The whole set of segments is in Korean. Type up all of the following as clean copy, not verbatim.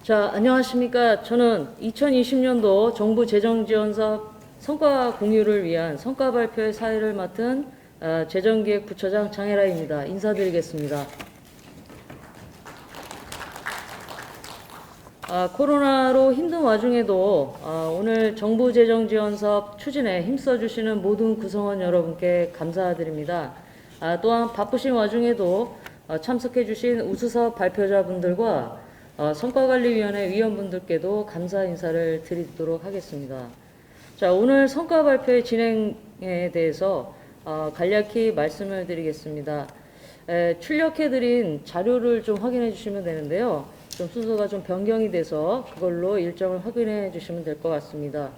자, 안녕하십니까. 저는 2020년도 정부 재정지원사업 성과 공유를 위한 성과 발표의 사회를 맡은 재정기획부처장 장혜라입니다. 인사드리겠습니다. 코로나로 힘든 와중에도 오늘 정부 재정지원사업 추진에 힘써주시는 모든 구성원 여러분께 감사드립니다. 또한 바쁘신 와중에도 참석해주신 우수사업 발표자분들과 성과관리위원회 위원분들께도 감사 인사를 드리도록 하겠습니다. 자, 오늘 성과 발표의 진행에 대해서 간략히 말씀을 드리겠습니다. 출력해드린 자료를 좀 확인해 주시면 되는데요. 좀 순서가 좀 변경이 돼서 그걸로 일정을 확인해 주시면 될 것 같습니다.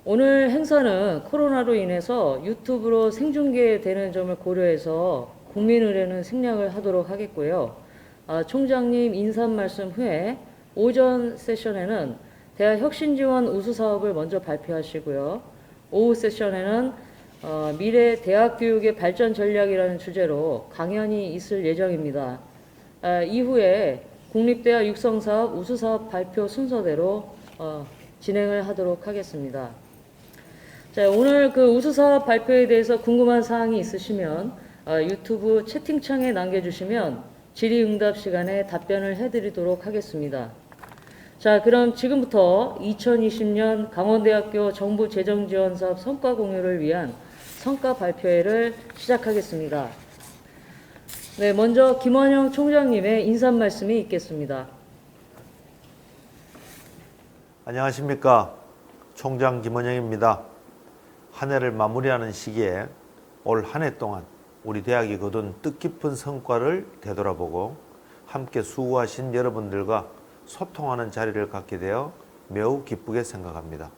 오늘 행사는 코로나로 인해서 유튜브로 생중계되는 점을 고려해서 국민 의뢰는 생략을 하도록 하겠고요. 총장님 인사 말씀 후에 오전 세션에는 대학 혁신지원 우수사업을 먼저 발표하시고요. 오후 세션에는 미래 대학교육의 발전 전략이라는 주제로 강연이 있을 예정입니다. 이후에 국립대학 육성사업 우수사업 발표 순서대로 진행을 하도록 하겠습니다. 자, 오늘 그 우수사업 발표에 대해서 궁금한 사항이 있으시면 유튜브 채팅창에 남겨주시면 질의응답 시간에 답변을 해드리도록 하겠습니다. 자, 그럼 지금부터 2020년 강원대학교 정부 재정지원사업 성과 공유를 위한 성과 발표회를 시작하겠습니다. 네, 먼저 김원영 총장님의 인사 말씀이 있겠습니다. 안녕하십니까. 총장 김원영입니다. 한 해를 마무리하는 시기에 올 한 해 동안 우리 대학이 거둔 뜻깊은 성과를 되돌아보고 함께 수고하신 여러분들과 소통하는 자리를 갖게 되어 매우 기쁘게 생각합니다.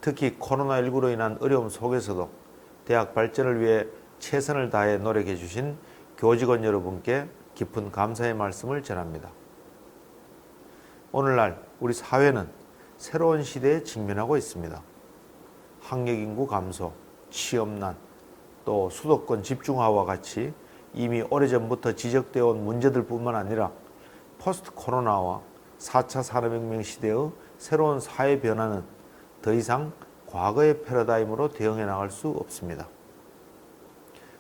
특히 코로나19로 인한 어려움 속에서도 대학 발전을 위해 최선을 다해 노력해 주신 교직원 여러분께 깊은 감사의 말씀을 전합니다. 오늘날 우리 사회는 새로운 시대에 직면하고 있습니다. 학력인구 감소, 취업난, 또 수도권 집중화와 같이 이미 오래전부터 지적되어 온 문제들 뿐만 아니라 포스트 코로나와 4차 산업혁명 시대의 새로운 사회 변화는 더 이상 과거의 패러다임으로 대응해 나갈 수 없습니다.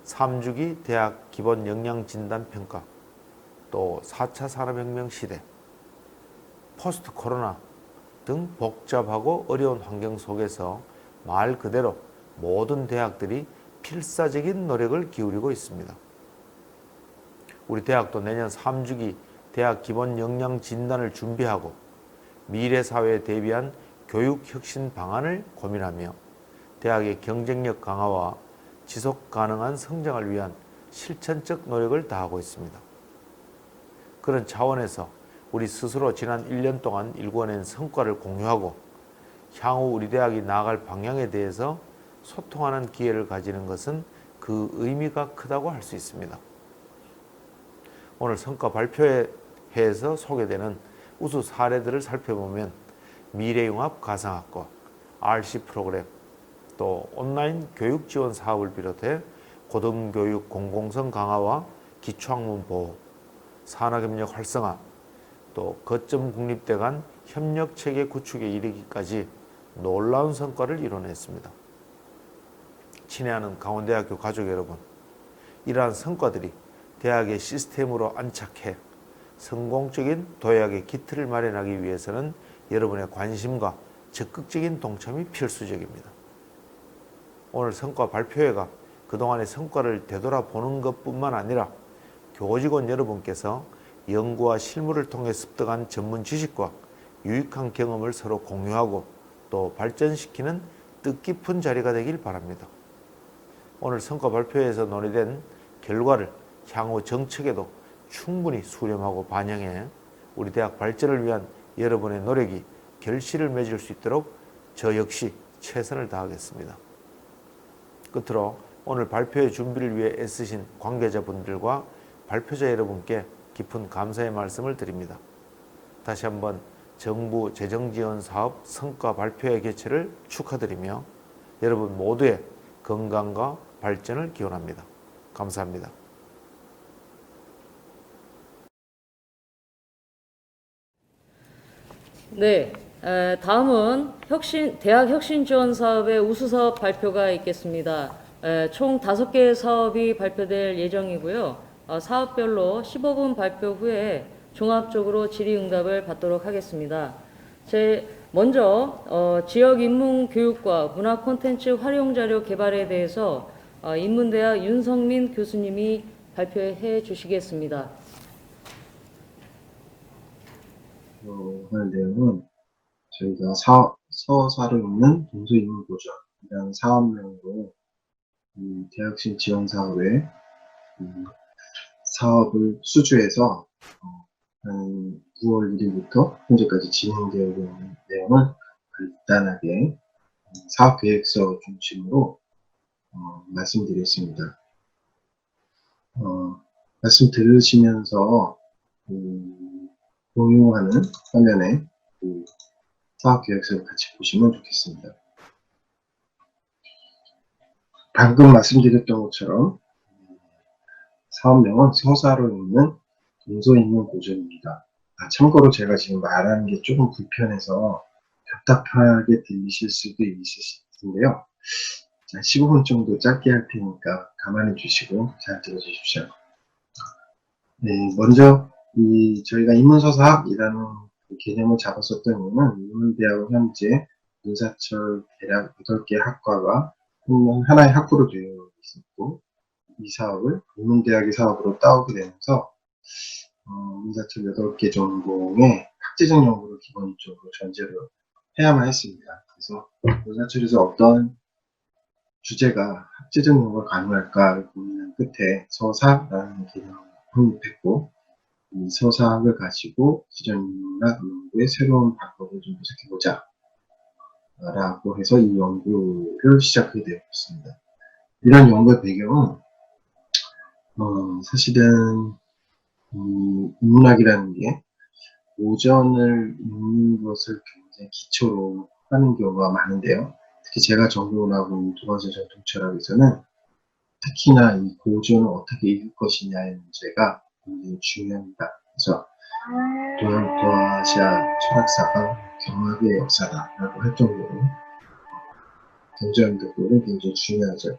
3주기 대학 기본 역량 진단 평가, 또 4차 산업혁명 시대, 포스트 코로나 등 복잡하고 어려운 환경 속에서 말 그대로 모든 대학들이 필사적인 노력을 기울이고 있습니다. 우리 대학도 내년 3주기 대학 기본 역량 진단을 준비하고 미래 사회에 대비한 교육 혁신 방안을 고민하며 대학의 경쟁력 강화와 지속 가능한 성장을 위한 실천적 노력을 다하고 있습니다. 그런 차원에서 우리 스스로 지난 1년 동안 일궈낸 성과를 공유하고 향후 우리 대학이 나아갈 방향에 대해서 소통하는 기회를 가지는 것은 그 의미가 크다고 할 수 있습니다. 오늘 성과 발표회에서 소개되는 우수 사례들을 살펴보면 미래융합 가상학과, RC 프로그램, 또 온라인 교육 지원 사업을 비롯해 고등교육 공공성 강화와 기초학문 보호, 산학협력 활성화, 또 거점 국립대 간 협력체계 구축에 이르기까지 놀라운 성과를 이뤄냈습니다. 친애하는 강원대학교 가족 여러분, 이러한 성과들이 대학의 시스템으로 안착해 성공적인 도약의 기틀을 마련하기 위해서는 여러분의 관심과 적극적인 동참이 필수적입니다. 오늘 성과 발표회가 그동안의 성과를 되돌아보는 것뿐만 아니라 교직원 여러분께서 연구와 실무를 통해 습득한 전문 지식과 유익한 경험을 서로 공유하고 또 발전시키는 뜻깊은 자리가 되길 바랍니다. 오늘 성과 발표회에서 논의된 결과를 향후 정책에도 충분히 수렴하고 반영해 우리 대학 발전을 위한 여러분의 노력이 결실을 맺을 수 있도록 저 역시 최선을 다하겠습니다. 끝으로 오늘 발표회 준비를 위해 애쓰신 관계자분들과 발표자 여러분께 깊은 감사의 말씀을 드립니다. 다시 한번 정부 재정지원 사업 성과 발표회 개최를 축하드리며 여러분 모두의 건강과 발전을 기원합니다. 감사합니다. 네, 다음은 대학 혁신 지원 사업의 우수사업 발표가 있겠습니다. 총 5개의 사업이 발표될 예정이고요. 사업별로 15분 발표 후에 종합적으로 질의응답을 받도록 하겠습니다. 먼저 지역 인문 교육과 문화 콘텐츠 활용 자료 개발에 대해서 인문대학 윤성민 교수님이 발표해 주시겠습니다. 할 내용은 저희가 서사로 있는 동서인문고전이라는 사업명으로 이 대학생 지원 사업에 사업을 수주해서 한 9월 1일부터 현재까지 진행되어 있는 내용을 간단하게 사업계획서 중심으로 말씀드리겠습니다. 말씀 들으시면서 공유하는 화면에 사업계획서를 같이 보시면 좋겠습니다. 방금 말씀드렸던 것처럼 사업명은 서사로 있는 동서인문고전입니다. 참고로 제가 지금 말하는 게 조금 불편해서 답답하게 들리실 수도 있으실 텐데요. 15분 정도 짧게 할 테니까 가만히 주시고 잘 들어주십시오. 네, 먼저 저희가 인문서사학이라는 개념을 잡았었던 이유는 인문대학은 현재 문사철 대략 8개 학과가 하나의 학부로 되어 있었고, 이 사업을 인문대학의 사업으로 따오게 되면서 문사철 8개 전공의 학제적 연구를 기본적으로 전제로 해야만 했습니다. 그래서 문사철에서 어떤 주제가 학제적 연구가 가능할까를 고민한 끝에 서사라는 개념을 확립했고, 이 서사학을 가지고 기존 인문학 연구의 새로운 방법을 좀 모색해보자 라고 해서 이 연구를 시작하게 되었습니다. 이런 연구의 배경은 사실은 인문학이라는 게 오전을 읽는 것을 굉장히 기초로 하는 경우가 많은데요. 특히 제가 전공을 하고 있는 두 번째 전통철학에서는 특히나 이 고전을 어떻게 읽을 것이냐의 문제가 굉장히 중요합니다. 그래서 동아시아 철학사가 경학의 역사다라고 할 정도로 경전 교육은 굉장히 중요하죠.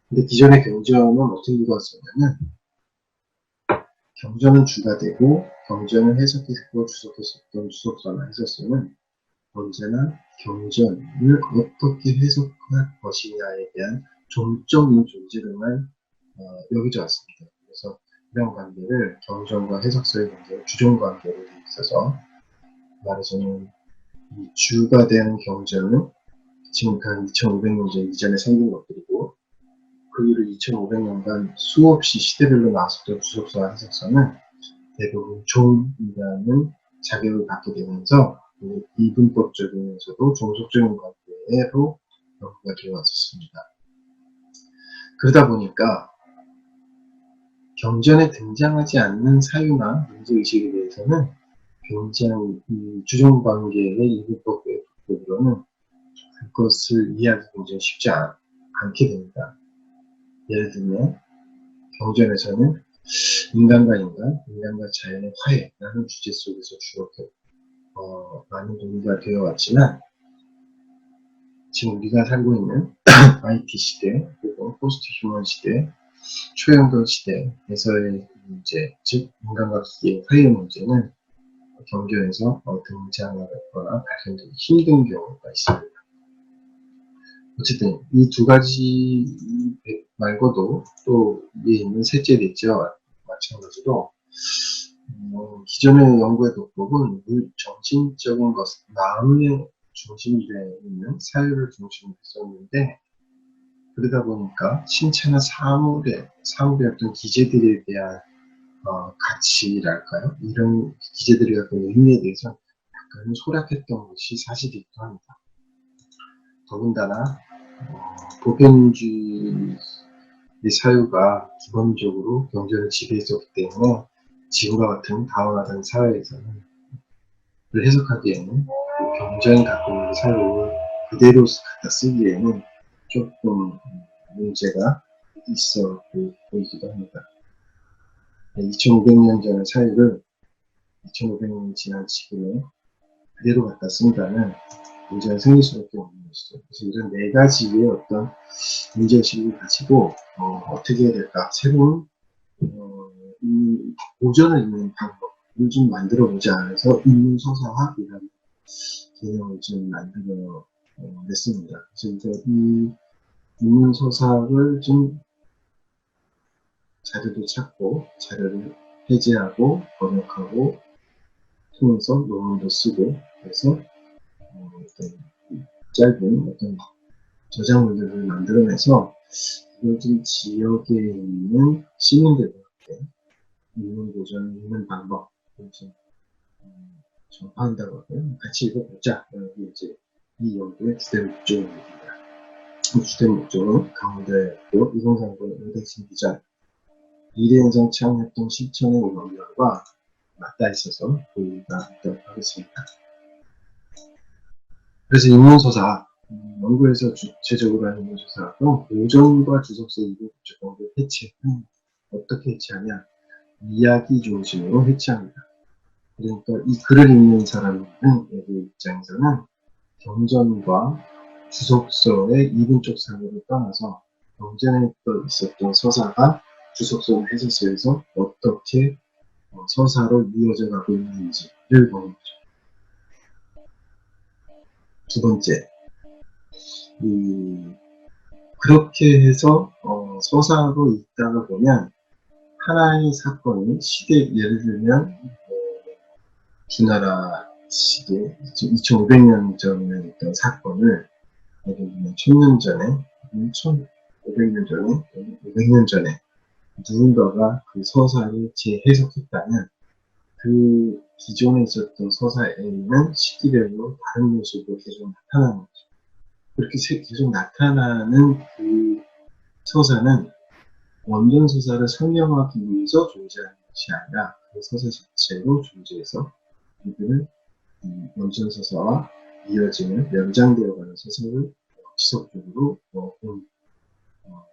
근데 기존의 경전은 어떻게 읽었었냐면 경전은 주가 되고 경전을 해석했고 주석했었던 주석서나 해석서는 언제나 경전을 어떻게 해석할 것이냐에 대한 종적인 존재로만 여겨져 왔습니다. 그래서 이런 관계를 경전과 해석서의 관계를 주종관계로 되어 있어서 말하자면 이 주가 되는 경전은 지금 한 2500년 전 이전에 생긴 것들이고 그 이후 2500년간 수없이 시대별로 나왔었던 주석서와 해석서는 대부분 종이라는 자격을 갖게 되면서 이분법적이면서도 종속적인 관계로 연구가 되어 왔었습니다. 그러다 보니까 경전에 등장하지 않는 사유나 문제의식에 대해서는 굉장히 주종관계의 이분법의 법으로는 그것을 이해하기 굉장히 쉽지 않게 됩니다. 예를 들면 경전에서는 인간과 인간, 인간과 자연의 화해라는 주제 속에서 주로 많은 논의가 되어 왔지만 지금 우리가 살고 있는 IT 시대, 그리고 포스트 휴먼 시대, 초연도 시대에서의 문제, 즉 인간과 기계의 화해 문제는 경전에서 등장하거나 발견되기 힘든 경우가 있습니다. 어쨌든 이 두 가지 말고도 또 위에 있는 셋째, 넷째와 마찬가지로 기존의 연구의 도법은 정신적인 것, 마음의 중심에 있는 사유를 중심으로 했었는데 그러다 보니까 신체나 사물의 어떤 기제들에 대한 가치랄까요? 이런 기제들이 갖고 있는 의미에 대해서 약간 소략했던 것이 사실이기도 합니다. 더군다나 보편주의의 사유가 기본적으로 경제를 지배했었기 때문에 지구와 같은 다원화된 사회에서는 해석하기에는 경전이 갖고 있는 사유를 그대로 갖다 쓰기에는 조금 문제가 있어 보이기도 합니다. 2500년 전의 사유를 2500년이 지난 지금에 그대로 갖다 쓴다면 문제가 생길 수밖에 없는 것이죠. 그래서 이런 네 가지의 어떤 문제의식을 가지고 어떻게 해야 될까, 새로운 이 고전을 읽는 방법을 좀 만들어 보자 해서 인문서사학이라는 개념을 좀 만들어 냈습니다. 그래서 이 인문서사학을 좀 자료도 찾고 자료를 해제하고 번역하고 통해서 논문도 쓰고 그래서 어떤 짧은 어떤 저작물들을 만들어내서 이걸 좀 지역에 있는 시민들한테 인문 고전을 읽는 방법을 좀 전파한다고 하고요. 같이 읽어보자. 이게 이제 이 연구의 주된 목적입니다. 주된 목적은 강원대학교 이성상군 의대신 기자 미래현상 창업활동 실천의 연구와 맞닿아 있어서 보이가 있도록 하겠습니다. 그래서 인문서사, 연구에서 주체적으로 하는 인문서사도 고전과 주석서 이동 국제관계를 해체하는, 어떻게 해체하냐, 이야기 중심으로 해체합니다. 그러니까 이 글을 읽는 사람의 입장에서는 경전과 주석서의 이분적 사고를 떠나서 경전에 있었던 서사가 주석서 해설서에서 어떻게 서사로 이어져 가고 있는지를 보는 거죠. 두 번째, 그렇게 해서 서사로 읽다가 보면 하나의 사건이 시대, 예를 들면 주나라 시대 2500년 전에 있던 사건을 예를 들면 1000년 전에 1500년 전에 500년 전에 누군가가 그 서사를 재해석했다면 그 기존에 있었던 서사에는 시기별로 다른 모습으로 계속 나타나는 거죠. 그렇게 계속 나타나는 그 서사는 원전 서사를 설명하기 위해서 존재하는 것이 아니라 그 서사 자체로 존재해서 이들은 원전 서사와 이어지는 연장되어가는 서사를 지속적으로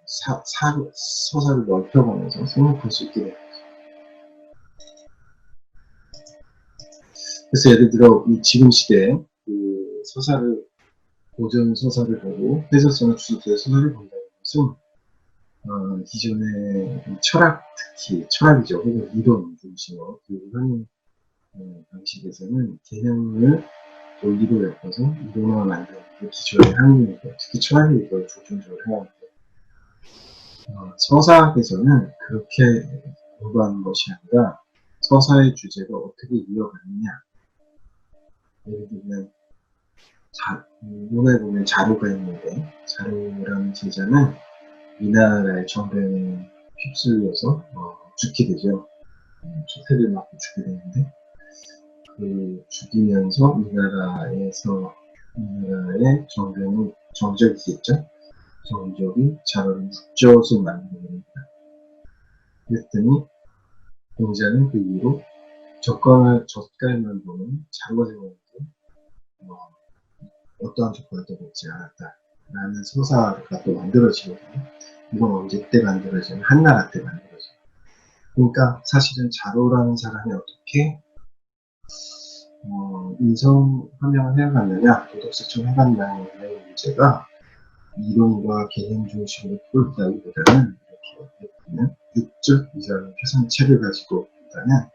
서사를 넓혀가면서 생각할 수 있게 됩니다. 그래서 예를 들어 이 지금 시대에 그 서사를, 고전 서사를 보고 해설서나 주석서의 서사를 본다는 것은 기존의 철학, 특히 철학이죠. 혹은 이론 중심으로 그 현행 방식에서는 개념을 논리로 엮어서 이론화 만드는 게 기존의 학문이고, 특히 철학이 이걸 중점적으로 해왔는데 서사학에서는 그렇게 공부하는 것이 아니라 서사의 주제가 어떻게 이어가느냐. 예를 들면 문화에 보면 자루가 있는데 자루라는 제자는 위나라의 정변에 휩쓸려서 죽게 되죠. 초태를 맞고 죽게 되는데 그 죽이면서 위나라의 정적이겠죠. 정적이 자루를 묵젓을 만들게 됩니다. 그랬더니 공자는 그 이후로 젓갈만 보면 자루가 되었는데 어떠한 조건도 먹지 않았다 라는 서사가 또 만들어지거든요. 이건 언제 때 만들어지면 한나라 때 만들어져요. 그러니까 사실은 자로라는 사람이 어떻게 인성 함양을 해갔느냐, 도덕성을 해갔느냐의 문제가 이론과 개념 중심으로 풀었다기보다는 이렇게 보면 육적 이상 표상체를 가지고 본다면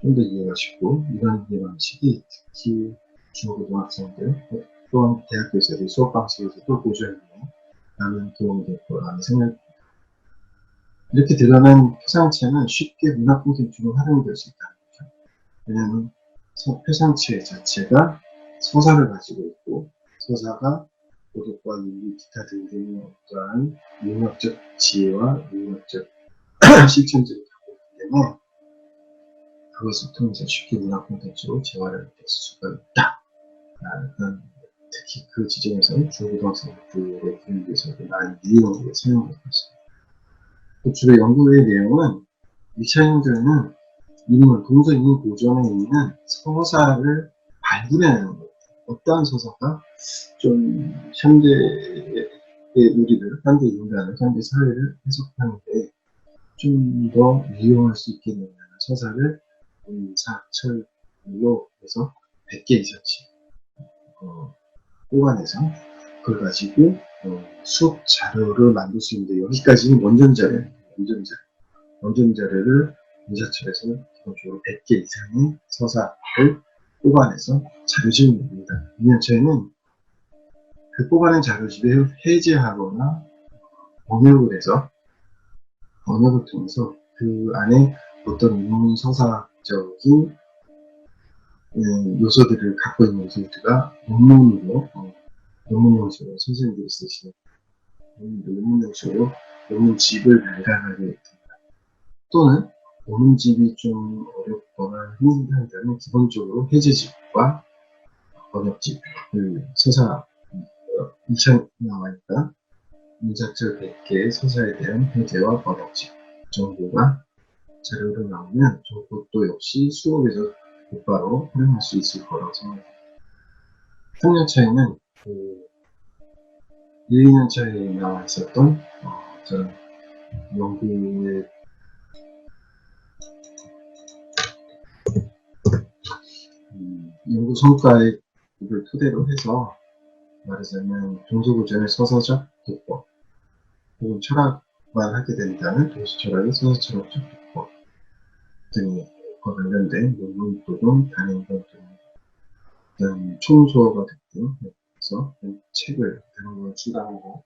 좀 더 이해가 쉽고, 이런 이해 방식이 특히 중고등학생들 또한 대학교에서도 수업 방식에서도 고전에 많은 도움이 될 거라는 생각입니다. 이렇게 드러난 표상체는 쉽게 문학 콘텐츠로 활용될 수 있다는 거죠. 왜냐하면 표상체 자체가 서사를 가지고 있고, 서사가 도덕과 윤리, 기타 등등의 어떠한 윤학적 지혜와 윤학적 실천들을 갖고 있기 때문에 그것을 통해서 쉽게 문학 콘텐츠로 재활을 될 수가 있다. 특히 그 지점에서는 중고등학생들의 교육에서도 많이 유용하게 사용되고 있습니다. 주로 연구의 내용은 2차 연구에는 동서 인문 고전에 있는 서사를 발굴해내는 것. 어떠한 서사가 좀 현대의 우리를, 현대 인간을, 현대 사회를 해석하는데 좀 더 유용할 수 있게 되는 서사를 사철로 해서 100개 이상씩 뽑아내서 그걸 가지고 수업 자료를 만들 수 있는데 여기까지는 원전자료를 인사철에서 기본적으로 100개 이상의 서사를 뽑아내서 자료집을 냅니다. 2년차에는 그 뽑아낸 자료집을 해제하거나 번역을 통해서 그 안에 어떤 인문서사적인 요소들을 갖고 있는 요소들과 논문 용수로 선생님들이 쓰시는 논문 용수로 논문집을 발간하게 됩니다. 또는 논문집이 좀 어렵거나 힘들다면 기본적으로 해제집과 번역집을 서사 2차 나와니까 인사철 100개의 서사에 대한 해제와 번역집 정도가 자료로 나오면 그것도 역시 수업에서 곧바로 활용할 수 있을 거라고 생각합니다. 3년 차에는 1, 2년 차에 나와 있었던 저는 연구의 연구 성과를 토대로 해서 말하자면 동서고전의 서사적 도법 혹은 철학만 하게 된다면 동서철학의 서사철학적 도법 등과 관련된 논문 또는 단행본 또는 총수어가 됐든 그래서 책을 단행본을 출간하고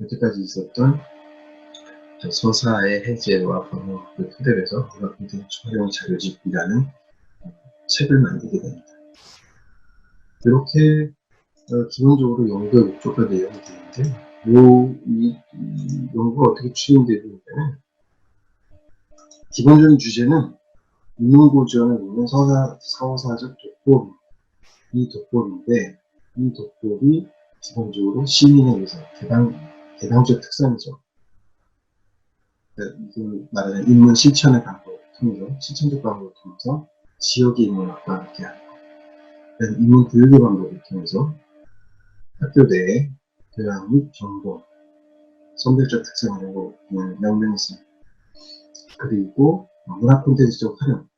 여태까지 있었던 서사의 해제와 번역을 토대로 해서 문학 콘텐츠 활용 자료집이라는 책을 만들게 됩니다. 이렇게 기본적으로 연구의 목적과 내용이 되는데 이 연구가 어떻게 추진되느냐면 기본적인 주제는 인문고전을 읽는 서사적 도법 이 도법인데 이 도법이 기본적으로 시민에 의해서 개방적 특성이죠. 말하자면 인문 실천의 방법을 통해서 실천적 방법을 통해서 지역의 인문학과 함께 하는 인문 교육의 방법을 통해서 학교 내에 교양 및 정보, 선별적 특성 이런 거 명명히 있습니다. 그리고 문학 콘텐츠적 활용,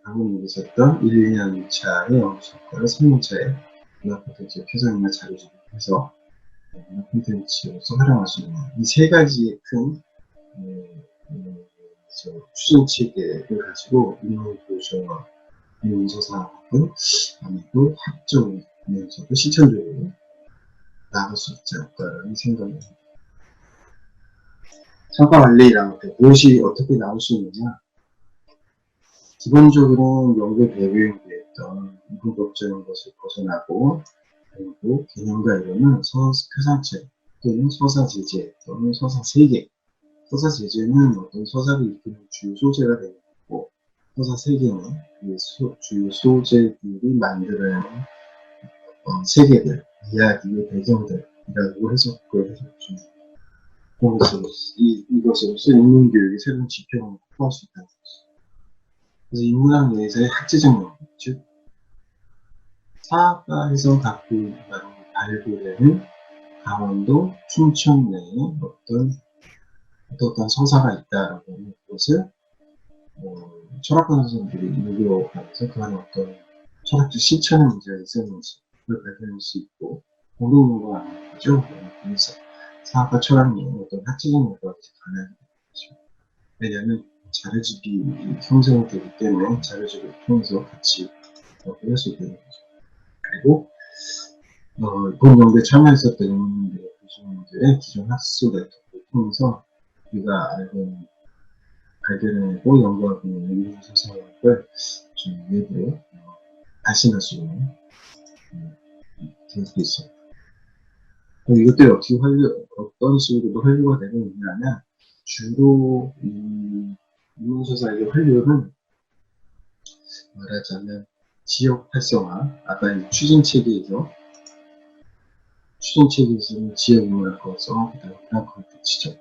방금 얘기했던 1, 2년 차의 연구 성과를 3년 차에 문학 콘텐츠 표현이나 자료집을 해서 문학 콘텐츠로서 활용할 수 있는 이 세 가지의 큰 추진체계를 가지고 인문교조와 인문서사학은 아무래도 학적이면서도 실천적으로 나아갈 수 있지 않을까라는 생각입니다. 성과관리라는 게 무엇이 어떻게 나올 수 있느냐? 기본적으로 연구 배경에 있던 이분법적인 것을 벗어나고 그리고 개념과 이론은 표상책 또는 서사제재 또는 서사세계 서사제재는 어떤 서사를 이끄는 주요 소재가 되는 거고 서사세계는 그 주요 소재들이 만들어내는 세계들, 이야기의 배경들이라고 해석을 해줬습니다. 이것으로서 인문교육의 새로운 지평을 확보할 수 있다는 것이죠. 그래서 인문학 내에서의 학제적 연구, 즉 사학과에서 갖고 발굴되는 강원도, 춘천 내에 어떤 서사가 있다라고 하는 것을 철학과 선생님들이 연구하면서 그 안에 어떤 철학적 실천의 문제가 있었는지 그걸 발견할 수 있고 공동연구가 아닌 거죠. 그래서 사학과 철학의 어떤 학제적 연구가 가능하게 되죠. 왜냐하면 자료집이 형성되기 때문에 자료집을 통해서 같이 연구할 수 있는 거죠. 그리고 본 연구에 참여했었던 연구인들의 교수님들의 기존 학술 네트워크를 통해서 우리가 발견해내고 연구하고 있는 인문서사학을 좀 외부에 발신할 수 있는 계획도 있습니다. 이것들이 어떤 식으로 활류가 되고 있냐면 주로 이 인문서사의 활류는 말하자면 지역 활성화, 아까 이 추진체계에서는 지역 인문학과서 그다음에 문학 콘텐츠죠. 이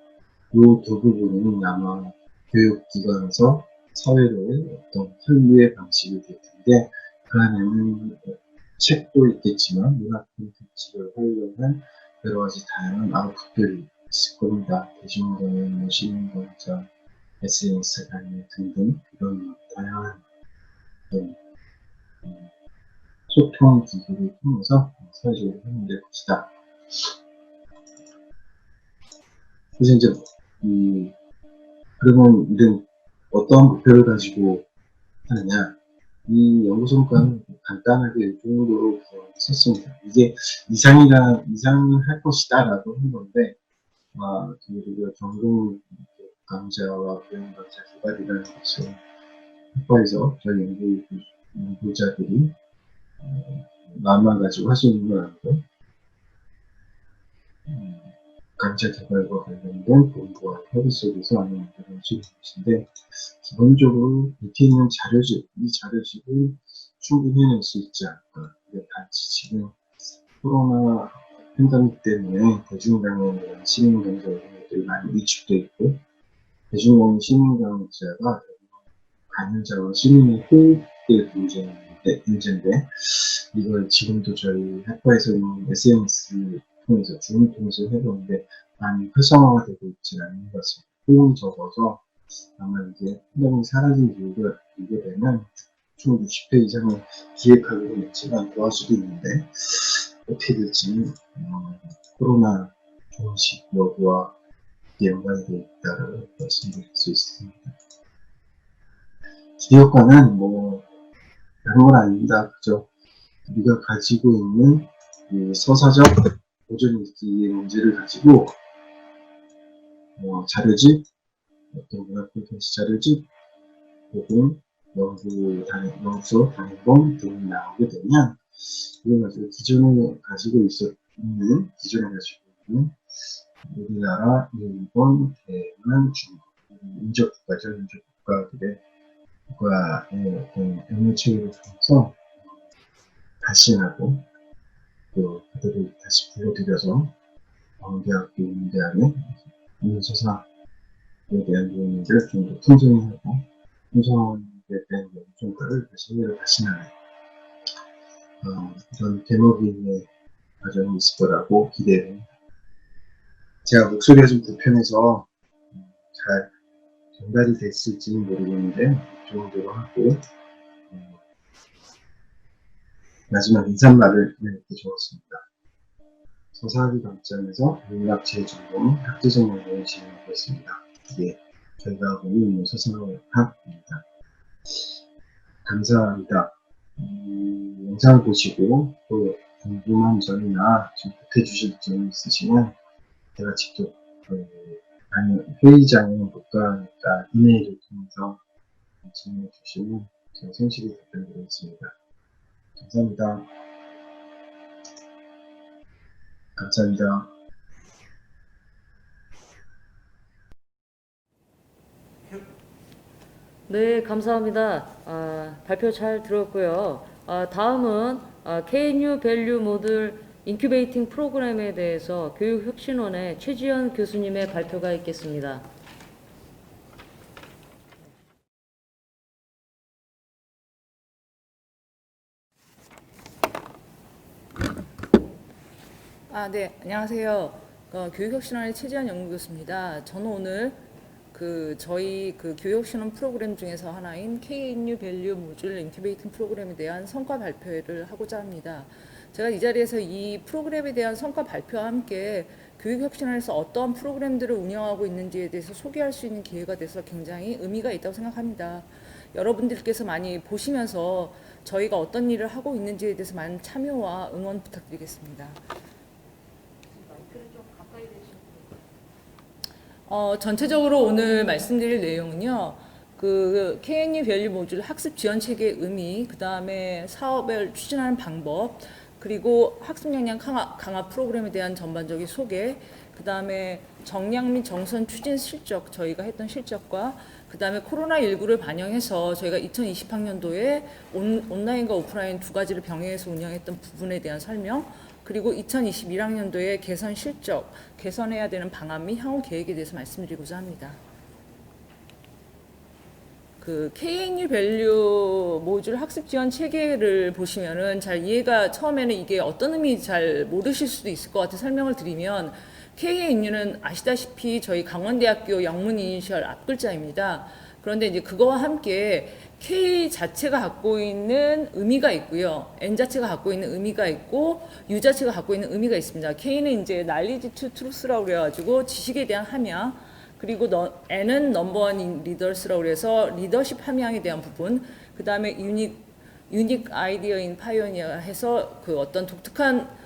두 부분은 아마 교육기관에서 사회로의 어떤 활류의 방식이 될 텐데 그 안에는 책도 있겠지만 문학 콘텐츠를 활용한 여러 가지 다양한 아웃풋들이 있을 겁니다. 대중공연, 시민공장, SNS 강의 등등 이런 다양한 소통 기술을 통해서 사회적으로 하면 될 것이다. 그래서 이제 그러면 이런 어떠한 목표를 가지고 하느냐? 이 연구 성과는 간단하게 이 정도로 썼습니다. 이게 이상을 할 것이다라고 한 건데, 저희가 전공 강좌와 교양 강좌 개발이라는 것을 학과에서 저희 연구자들이 마음만 가지고 할 수 있는 건 아니고, 강좌 개발과 관련된 본부와 협의 속에서 하는 그런 수업인데, 기본적으로 밑에 있는 이 자료집을 충분히 해낼 수 있지 않을까. 근데 단지 지금 코로나 팬데믹 때문에 대중강연이나 시민강좌 이런 것들이 많이 위축돼 있고, 대중강연 시민강좌가 강연자와 시민의 호흡의 문제인데, 이걸 지금도 저희 학과에서는 SNS 통해서 줌을 통해서 해보는데 많이 활성화가 되고 있지 않은 것 같습니다. 호응이 적어서 아마 이제 팬데믹이 사라진 이유가 이게 되면 총 60회 이상을 기획하기로 했지만 더 할 수도 있는데 어떻게 될지는 코로나 종식 여부와 연관이 되어 있다고 말씀드릴 수 있습니다. 기대효과는 다른 건 아닙니다. 그죠? 우리가 가지고 있는 이 서사적 보존 읽기의 문제를 가지고 자료집, 어떤 문학 콘텐츠 자료집, 혹은 연구소 단위본 등이 나오게 되면 이걸 가지고 기존에 가지고 있는 우리나라, 일본, 대만, 중국 인접국가들의 국가의 어떤 영유체계를 통해서 발신하고 또 그들을 다시 불러들여서 대학교 인대학의 인서사에 대한 내용들을 좀 더 풍성하고 풍성에 대한 연구성과를 다시 발신하는 그런 대목이 있는 과정이 있을 거라고 기대합니다. 제가 목소리가 좀 불편해서 잘 전달이 됐을지는 모르겠는데 이 정도로 하고 마지막 인사말을 이렇게 적었습니다. 서사학위 강점에서 문학 재전공 학제적 연구를 진행하고 있습니다. 이게 저희가 하고 있는 서사학입니다. 감사합니다. 영상을 보시고 또 궁금한 점이나 좀 보태주실 점이 있으시면 제가 직접 회의장에 못 가니까 이메일을 통해서 질문해 주시면 제가 성실히 답변드리겠습니다. 감사합니다. 감사합니다. 네, 감사합니다. 발표 잘 들었고요. 다음은 KNU 밸류 모듈 인큐베이팅 프로그램에 대해서 교육혁신원의 최지연 교수님의 발표가 있겠습니다. 네, 안녕하세요. 교육혁신원의 최지연 연구교수입니다. 저는 오늘 저희 교육혁신원 프로그램 중에서 하나인 KNU 밸류 모듈 인큐베이팅 프로그램에 대한 성과 발표를 하고자 합니다. 제가 이 자리에서 이 프로그램에 대한 성과 발표와 함께 교육혁신원에서 어떠한 프로그램들을 운영하고 있는지에 대해서 소개할 수 있는 기회가 돼서 굉장히 의미가 있다고 생각합니다. 여러분들께서 많이 보시면서 저희가 어떤 일을 하고 있는지에 대해서 많은 참여와 응원 부탁드리겠습니다. 전체적으로 오늘 말씀드릴 내용은요, KNU 밸류 모듈 학습 지원 체계의 의미, 그 다음에 사업을 추진하는 방법, 그리고 학습 역량 강화 프로그램에 대한 전반적인 소개, 그 다음에 정량 및 정선 추진 실적, 저희가 했던 실적과, 그 다음에 코로나19를 반영해서 저희가 2020학년도에 온라인과 오프라인 두 가지를 병행해서 운영했던 부분에 대한 설명, 그리고 2021학년도에 개선 실적, 개선해야 되는 방안 및 향후 계획에 대해서 말씀드리고자 합니다. KNU 밸류 모듈 학습 지원 체계를 보시면은 잘 이해가 처음에는 이게 어떤 의미인지 잘 모르실 수도 있을 것 같아 설명을 드리면 KNU는 아시다시피 저희 강원대학교 영문 이니셜 앞글자입니다. 그런데 이제 그거와 함께 K 자체가 갖고 있는 의미가 있고요. N 자체가 갖고 있는 의미가 있고 U 자체가 갖고 있는 의미가 있습니다. K는 이제 knowledge to truth라고 그래가지고 지식에 대한 함양, 그리고 N은 number one in leaders라고 그래서 리더십 함양에 대한 부분, 그 다음에 unique idea in pioneer 해서 그 어떤 독특한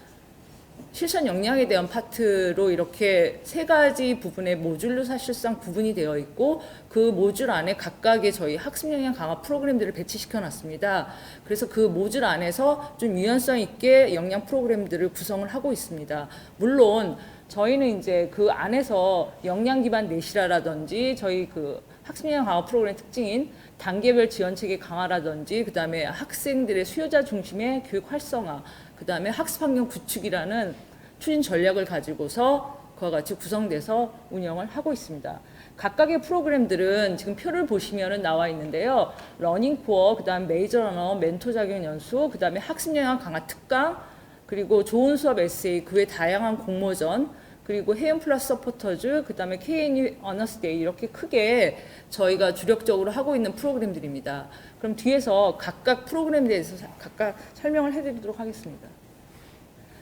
실천 역량에 대한 파트로 이렇게 세 가지 부분의 모듈로 사실상 구분이 되어 있고, 그 모듈 안에 각각의 저희 학습 역량 강화 프로그램들을 배치시켜 놨습니다. 그래서 그 모듈 안에서 좀 유연성 있게 역량 프로그램들을 구성을 하고 있습니다. 물론 저희는 이제 그 안에서 역량 기반 내실화라든지 저희 그 학습 역량 강화 프로그램 특징인 단계별 지원 체계 강화라든지, 그 다음에 학생들의 수요자 중심의 교육 활성화, 그 다음에 학습 환경 구축이라는 추진 전략을 가지고서 그와 같이 구성돼서 운영을 하고 있습니다. 각각의 프로그램들은 지금 표를 보시면 나와 있는데요. 러닝 코어, 그 다음 메이저 러너, 멘토 자격 연수, 그 다음에 학습 역량 강화 특강, 그리고 좋은 수업 에세이, 그 외 다양한 공모전, 그리고 해연 플러스 서포터즈, 그 다음에 KNU 어너스 데이, 이렇게 크게 저희가 주력적으로 하고 있는 프로그램들입니다. 그럼 뒤에서 각각 프로그램에 대해서 각각 설명을 해드리도록 하겠습니다.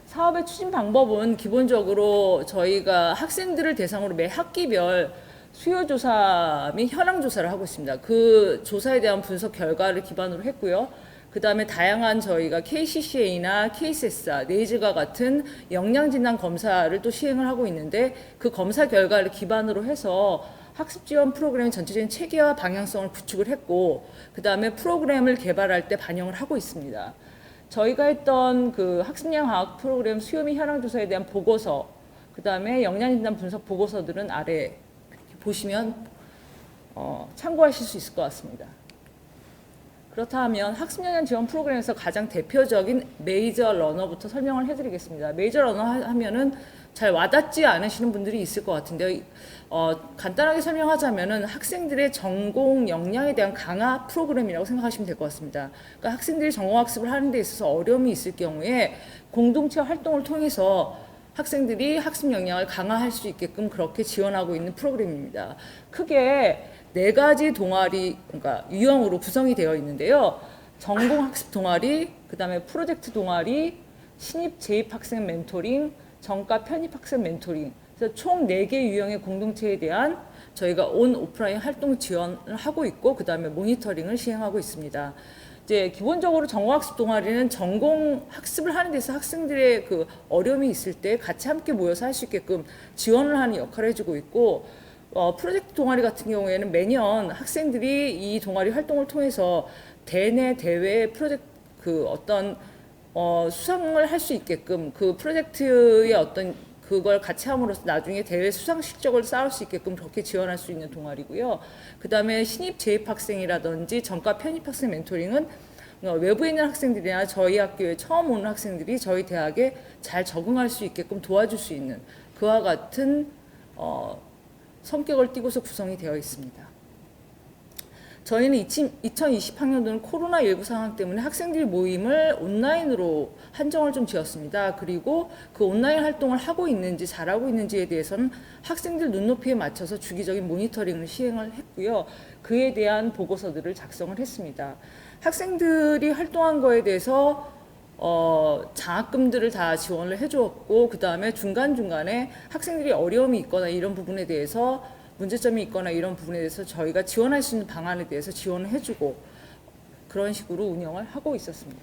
사업의 추진 방법은 기본적으로 저희가 학생들을 대상으로 매 학기별 수요조사 및 현황조사를 하고 있습니다. 그 조사에 대한 분석 결과를 기반으로 했고요. 그 다음에 다양한 저희가 KCCA나 KCSA, 네이즈가 같은 역량진단 검사를 또 시행을 하고 있는데, 그 검사 결과를 기반으로 해서 학습 지원 프로그램 전체적인 체계와 방향성을 구축을 했고, 그 다음에 프로그램을 개발할 때 반영을 하고 있습니다. 저희가 했던 그 학습량 과학 프로그램 수요 및 현황 조사에 대한 보고서, 그 다음에 역량진단 분석 보고서들은 아래 보시면 참고하실 수 있을 것 같습니다. 그렇다면 학습 역량 지원 프로그램에서 가장 대표적인 메이저 러너부터 설명을 해드리겠습니다. 메이저 러너 하면은 잘 와닿지 않으시는 분들이 있을 것 같은데요. 간단하게 설명하자면은 학생들의 전공 역량에 대한 강화 프로그램이라고 생각하시면 될 것 같습니다. 그러니까 학생들이 전공 학습을 하는 데 있어서 어려움이 있을 경우에 공동체 활동을 통해서 학생들이 학습 역량을 강화할 수 있게끔 그렇게 지원하고 있는 프로그램입니다. 크게 4가지 동아리, 그러니까 유형으로 구성이 되어 있는데요. 전공 학습 동아리, 그 다음에 프로젝트 동아리, 신입 재입 학생 멘토링, 전과 편입 학생 멘토링. 그래서 총 4개 유형의 공동체에 대한 저희가 온 오프라인 활동 지원을 하고 있고, 그 다음에 모니터링을 시행하고 있습니다. 이제 기본적으로 전공 학습 동아리는 전공 학습을 하는 데서 학생들의 그 어려움이 있을 때 같이 함께 모여서 할 수 있게끔 지원을 하는 역할을 해주고 있고, 프로젝트 동아리 같은 경우에는 매년 학생들이 이 동아리 활동을 통해서 대내 대회 프로젝트 그 어떤 수상을 할 수 있게끔, 그 프로젝트의 어떤 그걸 같이 함으로써 나중에 대회 수상 실적을 쌓을 수 있게끔 그렇게 지원할 수 있는 동아리고요. 그 다음에 신입 재입 학생이라든지 전과 편입 학생 멘토링은 외부에 있는 학생들이나 저희 학교에 처음 오는 학생들이 저희 대학에 잘 적응할 수 있게끔 도와줄 수 있는 그와 같은 성격을 띠고서 구성이 되어 있습니다. 저희는 2020학년도는 코로나19 상황 때문에 학생들 모임을 온라인으로 한정을 좀 지었습니다. 그리고 그 온라인 활동을 하고 있는지 잘하고 있는지에 대해서는 학생들 눈높이에 맞춰서 주기적인 모니터링을 시행을 했고요. 그에 대한 보고서들을 작성을 했습니다. 학생들이 활동한 거에 대해서 장학금들을 다 지원을 해주었고, 그 다음에 중간중간에 학생들이 어려움이 있거나 이런 부분에 대해서 문제점이 있거나 이런 부분에 대해서 저희가 지원할 수 있는 방안에 대해서 지원을 해주고 그런 식으로 운영을 하고 있었습니다.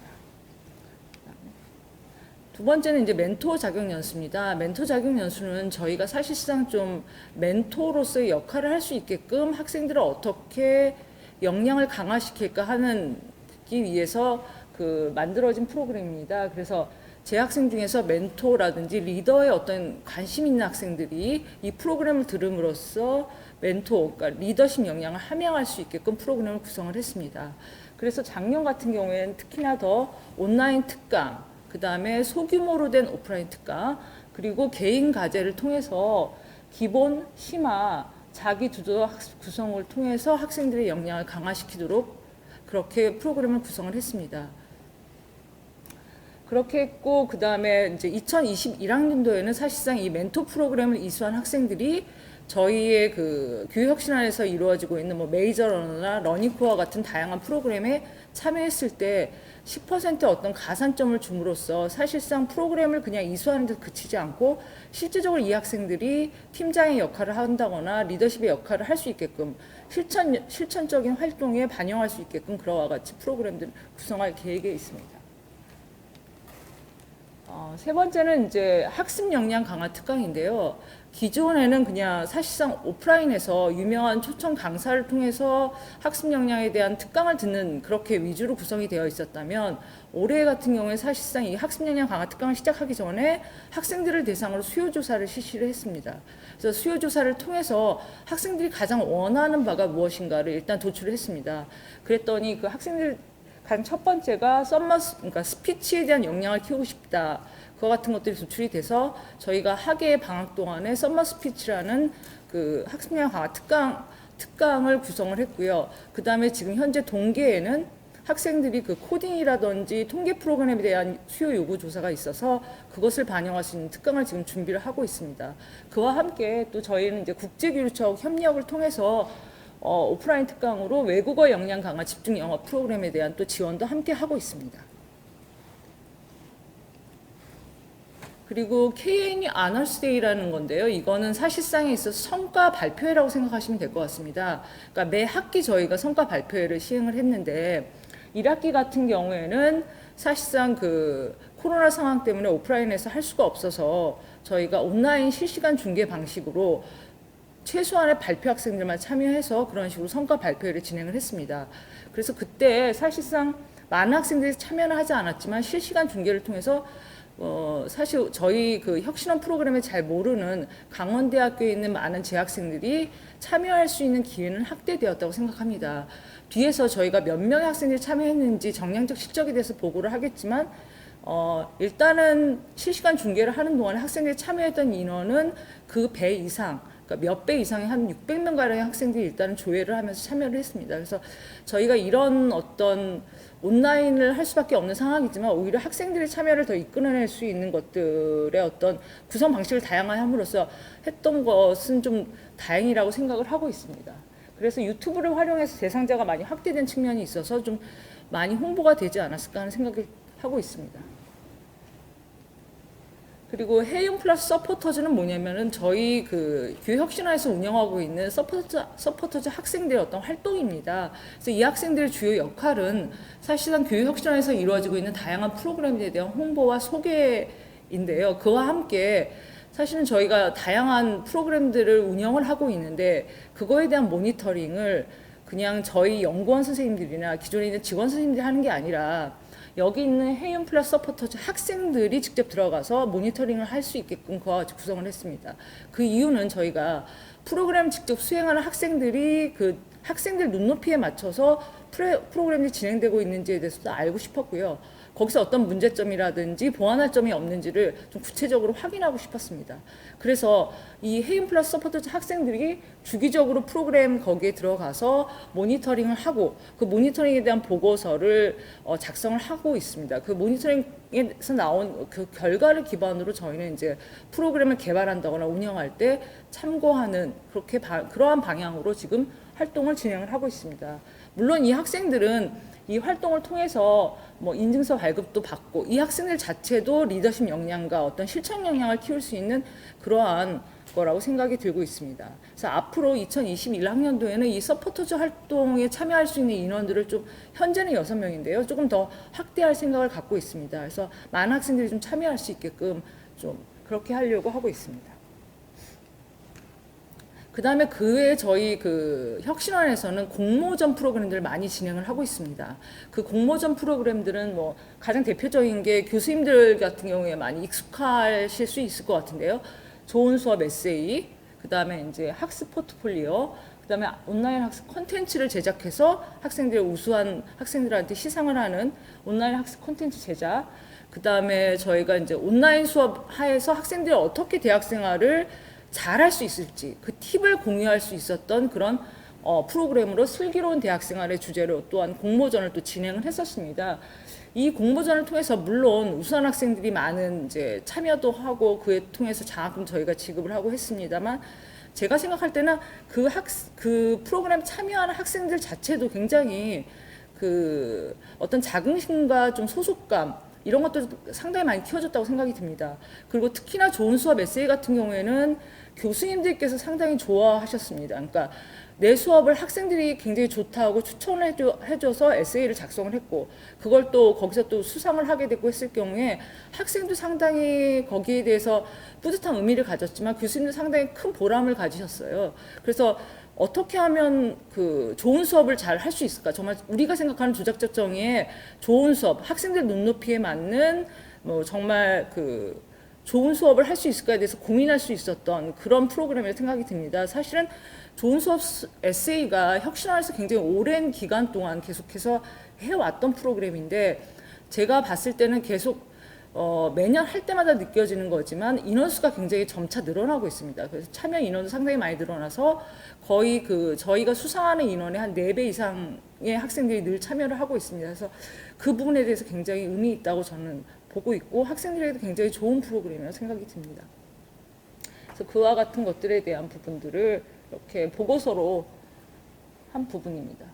두 번째는 이제 멘토 자격 연수입니다. 멘토 자격 연수는 저희가 사실상 좀 멘토로서의 역할을 할 수 있게끔 학생들을 어떻게 역량을 강화시킬까 하기 위해서 그 만들어진 프로그램입니다. 그래서 제 학생 중에서 멘토라든지 리더의 어떤 관심 있는 학생들이 이 프로그램을 들음으로써 멘토, 그러니까 리더십 역량을 함양할 수 있게끔 프로그램을 구성을 했습니다. 그래서 작년 같은 경우에는 특히나 더 온라인 특강, 그 다음에 소규모로 된 오프라인 특강, 그리고 개인 과제를 통해서 기본, 심화, 자기 주도 학습 구성을 통해서 학생들의 역량을 강화시키도록 그렇게 프로그램을 구성을 했습니다. 그렇게 했고, 그 다음에 이제 2021학년도에는 사실상 이 멘토 프로그램을 이수한 학생들이 저희의 그 교육혁신안에서 이루어지고 있는 뭐 메이저 러너나 러닝코어 같은 다양한 프로그램에 참여했을 때 10% 어떤 가산점을 줌으로써 사실상 프로그램을 그냥 이수하는 데 그치지 않고 실질적으로 이 학생들이 팀장의 역할을 한다거나 리더십의 역할을 할 수 있게끔 실천적인 활동에 반영할 수 있게끔 그와 같이 프로그램들을 구성할 계획에 있습니다. 세 번째는 이제 학습 역량 강화 특강인데요. 기존에는 그냥 사실상 오프라인에서 유명한 초청 강사를 통해서 학습 역량에 대한 특강을 듣는 그렇게 위주로 구성이 되어 있었다면 올해 같은 경우에 사실상 이 학습 역량 강화 특강을 시작하기 전에 학생들을 대상으로 수요 조사를 실시를 했습니다. 그래서 수요 조사를 통해서 학생들이 가장 원하는 바가 무엇인가를 일단 도출을 했습니다. 그랬더니 그 학생들 가장 첫 번째가 그러니까 스피치에 대한 역량을 키우고 싶다. 그와 같은 것들이 도출이 돼서 저희가 학예 방학 동안에 썸머 스피치라는 그 학습력 강화 특강을 구성을 했고요. 그 다음에 지금 현재 동계에는 학생들이 그 코딩이라든지 통계 프로그램에 대한 수요 요구 조사가 있어서 그것을 반영할 수 있는 특강을 지금 준비를 하고 있습니다. 그와 함께 또 저희는 이제 국제교류처 협력을 통해서 오프라인 특강으로 외국어 역량 강화 집중 영어 프로그램에 대한 또 지원도 함께 하고 있습니다. 그리고 KNU 아너스데이라는 건데요. 이거는 사실상에 있어서 성과 발표회라고 생각하시면 될 것 같습니다. 그러니까 매 학기 저희가 성과 발표회를 시행을 했는데 1학기 같은 경우에는 사실상 그 코로나 상황 때문에 오프라인에서 할 수가 없어서 저희가 온라인 실시간 중계 방식으로 최소한의 발표 학생들만 참여해서 그런 식으로 성과 발표회를 진행을 했습니다. 그래서 그때 사실상 많은 학생들이 참여는 하지 않았지만 실시간 중계를 통해서 사실 저희 그 혁신원 프로그램을 잘 모르는 강원대학교에 있는 많은 재학생들이 참여할 수 있는 기회는 확대되었다고 생각합니다. 뒤에서 저희가 몇 명의 학생들이 참여했는지 정량적 실적에 대해서 보고를 하겠지만 일단은 실시간 중계를 하는 동안에 학생들이 참여했던 인원은 그 배 이상, 그러니까 몇 배 이상의 한 600명 가량의 학생들이 일단은 조회를 하면서 참여를 했습니다. 그래서 저희가 이런 어떤 온라인을 할 수밖에 없는 상황이지만 오히려 학생들의 참여를 더 이끌어낼 수 있는 것들의 어떤 구성 방식을 다양함으로써 했던 것은 좀 다행이라고 생각을 하고 있습니다. 그래서 유튜브를 활용해서 대상자가 많이 확대된 측면이 있어서 좀 많이 홍보가 되지 않았을까 하는 생각을 하고 있습니다. 그리고 해용 플러스 서포터즈는 뭐냐면은 저희 그 교육혁신화에서 운영하고 있는 서포터즈 학생들의 어떤 활동입니다. 그래서 이 학생들의 주요 역할은 사실상 교육혁신화에서 이루어지고 있는 다양한 프로그램에 대한 홍보와 소개인데요. 그와 함께 사실은 저희가 다양한 프로그램들을 운영을 하고 있는데 그거에 대한 모니터링을 그냥 저희 연구원 선생님들이나 기존에 있는 직원 선생님들이 하는 게 아니라 여기 있는 해윤 플러스 서포터즈 학생들이 직접 들어가서 모니터링을 할 수 있게끔 그와 같이 구성을 했습니다. 그 이유는 저희가 프로그램 직접 수행하는 학생들이 그 학생들 눈높이에 맞춰서 프로그램이 진행되고 있는지에 대해서도 알고 싶었고요. 거기서 어떤 문제점이라든지 보완할 점이 없는지를 좀 구체적으로 확인하고 싶었습니다. 그래서 이 해인 플러스 서포터즈 학생들이 주기적으로 프로그램 거기에 들어가서 모니터링을 하고 그 모니터링에 대한 보고서를 작성을 하고 있습니다. 그 모니터링에서 나온 그 결과를 기반으로 저희는 이제 프로그램을 개발한다거나 운영할 때 참고하는 그러한 방향으로 지금 활동을 진행을 하고 있습니다. 물론 이 학생들은 이 활동을 통해서 뭐 인증서 발급도 받고 이 학생들 자체도 리더십 역량과 어떤 실천 역량을 키울 수 있는 그러한 거라고 생각이 들고 있습니다. 그래서 앞으로 2021학년도에는 이 서포터즈 활동에 참여할 수 있는 인원들을 좀 현재는 6명인데요. 조금 더 확대할 생각을 갖고 있습니다. 그래서 많은 학생들이 좀 참여할 수 있게끔 좀 그렇게 하려고 하고 있습니다. 그 다음에 그 외에 저희 그 혁신원에서는 공모전 프로그램들을 많이 진행을 하고 있습니다. 그 공모전 프로그램들은 뭐 가장 대표적인 게 교수님들 같은 경우에 많이 익숙하실 수 있을 것 같은데요. 좋은 수업 에세이, 그 다음에 이제 학습 포트폴리오, 그 다음에 온라인 학습 콘텐츠를 제작해서 학생들 우수한 학생들한테 시상을 하는 온라인 학습 콘텐츠 제작, 그 다음에 저희가 이제 온라인 수업 하에서 학생들이 어떻게 대학 생활을 잘할 수 있을지 그 팁을 공유할 수 있었던 그런 프로그램으로 슬기로운 대학생활의 주제로 또한 공모전을 또 진행을 했었습니다. 이 공모전을 통해서 물론 우수한 학생들이 많은 이제 참여도 하고 그에 통해서 장학금 저희가 지급을 하고 했습니다만 제가 생각할 때는 그 프로그램 참여하는 학생들 자체도 굉장히 그 어떤 자긍심과 좀 소속감 이런 것도 상당히 많이 키워졌다고 생각이 듭니다. 그리고 특히나 좋은 수업 에세이 같은 경우에는 교수님들께서 상당히 좋아하셨습니다. 그러니까 내 수업을 학생들이 굉장히 좋다고 추천을 해줘서 에세이를 작성을 했고 그걸 또 거기서 또 수상을 하게 되고 했을 경우에 학생도 상당히 거기에 대해서 뿌듯한 의미를 가졌지만 교수님도 상당히 큰 보람을 가지셨어요. 그래서 어떻게 하면 그 좋은 수업을 잘 할 수 있을까? 정말 우리가 생각하는 조작적 정의의 좋은 수업, 학생들 눈높이에 맞는 뭐 정말 그 좋은 수업을 할 수 있을까에 대해서 고민할 수 있었던 그런 프로그램이라고 생각이 듭니다. 사실은 좋은 수업 에세이가 혁신화에서 굉장히 오랜 기간 동안 계속해서 해왔던 프로그램인데 제가 봤을 때는 계속 매년 할 때마다 느껴지는 거지만 인원수가 굉장히 점차 늘어나고 있습니다. 그래서 참여 인원도 상당히 많이 늘어나서 거의 그 저희가 수상하는 인원의 한 4배 이상의 학생들이 늘 참여를 하고 있습니다. 그래서 그 부분에 대해서 굉장히 의미 있다고 저는 보고 있고 학생들에게도 굉장히 좋은 프로그램이라고 생각이 듭니다. 그래서 그와 같은 것들에 대한 부분들을 이렇게 보고서로 한 부분입니다.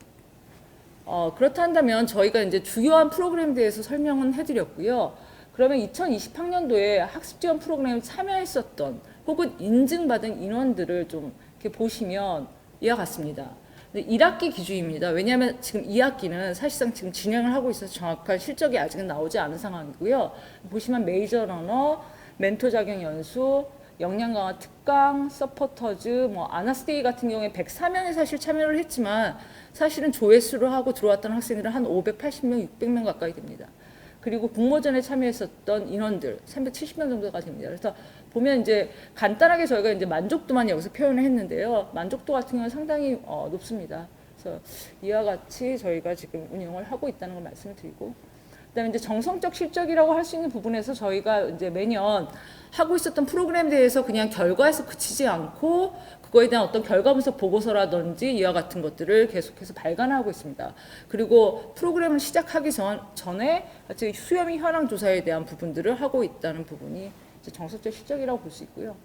그렇다 한다면 저희가 이제 주요한 프로그램에 대해서 설명은 해드렸고요. 그러면 2020학년도에 학습 지원 프로그램에 참여했었던 혹은 인증받은 인원들을 좀 이렇게 보시면 이와 같습니다. 1학기 기준입니다. 왜냐하면 지금 2학기는 사실상 지금 진행을 하고 있어서 정확한 실적이 아직은 나오지 않은 상황이고요. 보시면 메이저 러너, 멘토 자격 연수, 역량 강화 특강, 서포터즈, 뭐 아나스테이 같은 경우에 104명이 사실 참여를 했지만 사실은 조회수를 하고 들어왔던 학생들은 한 580명, 600명 가까이 됩니다. 그리고 공모전에 참여했었던 인원들 370명 정도가 됩니다. 그래서 보면 이제 간단하게 저희가 이제 만족도만 여기서 표현을 했는데요. 만족도 같은 경우는 상당히 높습니다. 그래서 이와 같이 저희가 지금 운영을 하고 있다는 걸 말씀을 드리고, 그다음에 이제 정성적 실적이라고 할 수 있는 부분에서 저희가 이제 매년 하고 있었던 프로그램에 대해서 그냥 결과에서 그치지 않고 그거에 대한 어떤 결과 분석 보고서라든지 이와 같은 것들을 계속해서 발간하고 있습니다. 그리고 프로그램을 시작하기 전에 수요미 현황 조사에 대한 부분들을 하고 있다는 부분이 이제 정석적 실적이라고 볼 수 있고요.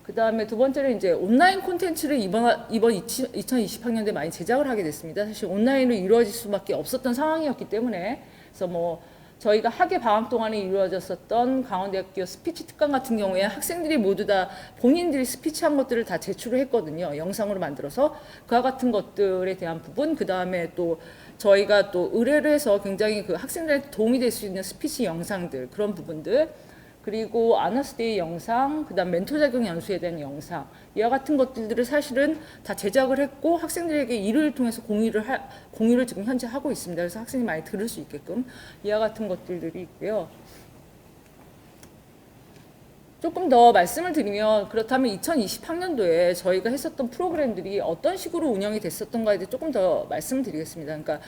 그 다음에 두 번째는 이제 온라인 콘텐츠를 이번 2020학년도에 많이 제작을 하게 됐습니다. 사실 온라인으로 이루어질 수밖에 없었던 상황이었기 때문에 그래서 뭐 저희가 학예 방학 동안에 이루어졌었던 강원대학교 스피치 특강 같은 경우에 학생들이 모두 다 본인들이 스피치한 것들을 다 제출을 했거든요. 영상으로 만들어서 그와 같은 것들에 대한 부분, 그 다음에 또 저희가 또 의뢰를 해서 굉장히 그 학생들한테 도움이 될 수 있는 스피치 영상들 그런 부분들, 그리고 아너스데이 영상, 그 다음 멘토 자격 연수에 대한 영상 이와 같은 것들을 사실은 다 제작을 했고 학생들에게 이를 통해서 공유를 지금 현재 하고 있습니다. 그래서 학생이 많이 들을 수 있게끔 이와 같은 것들이 있고요. 조금 더 말씀을 드리면 그렇다면 2020학년도에 저희가 했었던 프로그램들이 어떤 식으로 운영이 됐었던가에 대해 조금 더 말씀을 드리겠습니다. 그러니까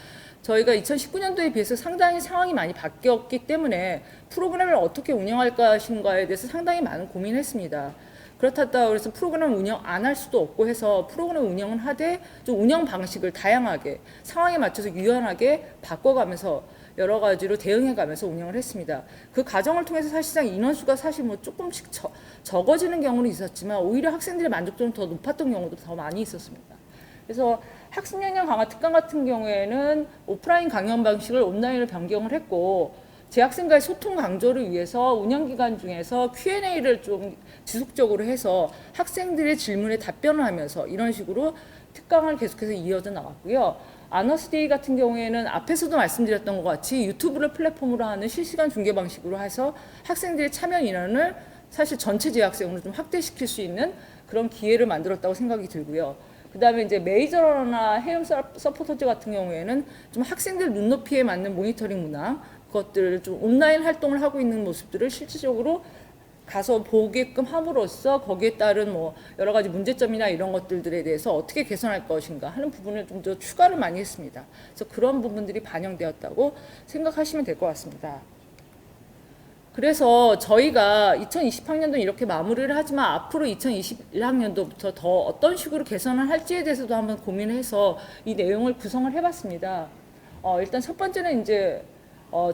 저희가 2019년도에 비해서 상당히 상황이 많이 바뀌었기 때문에 프로그램을 어떻게 운영할 것인가에 대해서 상당히 많은 고민을 했습니다. 그렇다고 해서 프로그램을 운영 안 할 수도 없고 해서 프로그램 운영은 하되 좀 운영 방식을 다양하게 상황에 맞춰서 유연하게 바꿔가면서 여러 가지로 대응해가면서 운영을 했습니다. 그 과정을 통해서 사실상 인원수가 사실 뭐 조금씩 적어지는 경우는 있었지만 오히려 학생들의 만족도는 더 높았던 경우도 더 많이 있었습니다. 그래서 학습 역량 강화 특강 같은 경우에는 오프라인 강연 방식을 온라인으로 변경을 했고 재학생과의 소통 강조를 위해서 운영 기간 중에서 Q&A를 좀 지속적으로 해서 학생들의 질문에 답변을 하면서 이런 식으로 특강을 계속해서 이어져 나왔고요. 아너스데이 같은 경우에는 앞에서도 말씀드렸던 것 같이 유튜브를 플랫폼으로 하는 실시간 중계 방식으로 해서 학생들의 참여 인원을 사실 전체 재학생으로 좀 확대시킬 수 있는 그런 기회를 만들었다고 생각이 들고요. 그 다음에 이제 메이저러나 해움 서포터즈 같은 경우에는 좀 학생들 눈높이에 맞는 모니터링 문항, 그것들을 좀 온라인 활동을 하고 있는 모습들을 실질적으로 가서 보게끔 함으로써 거기에 따른 뭐 여러 가지 문제점이나 이런 것들에 대해서 어떻게 개선할 것인가 하는 부분을 좀 더 추가를 많이 했습니다. 그래서 그런 부분들이 반영되었다고 생각하시면 될 것 같습니다. 그래서 저희가 2020학년도 이렇게 마무리를 하지만 앞으로 2021학년도부터 더 어떤 식으로 개선을 할지에 대해서도 한번 고민을 해서 이 내용을 구성을 해봤습니다. 일단 첫 번째는 이제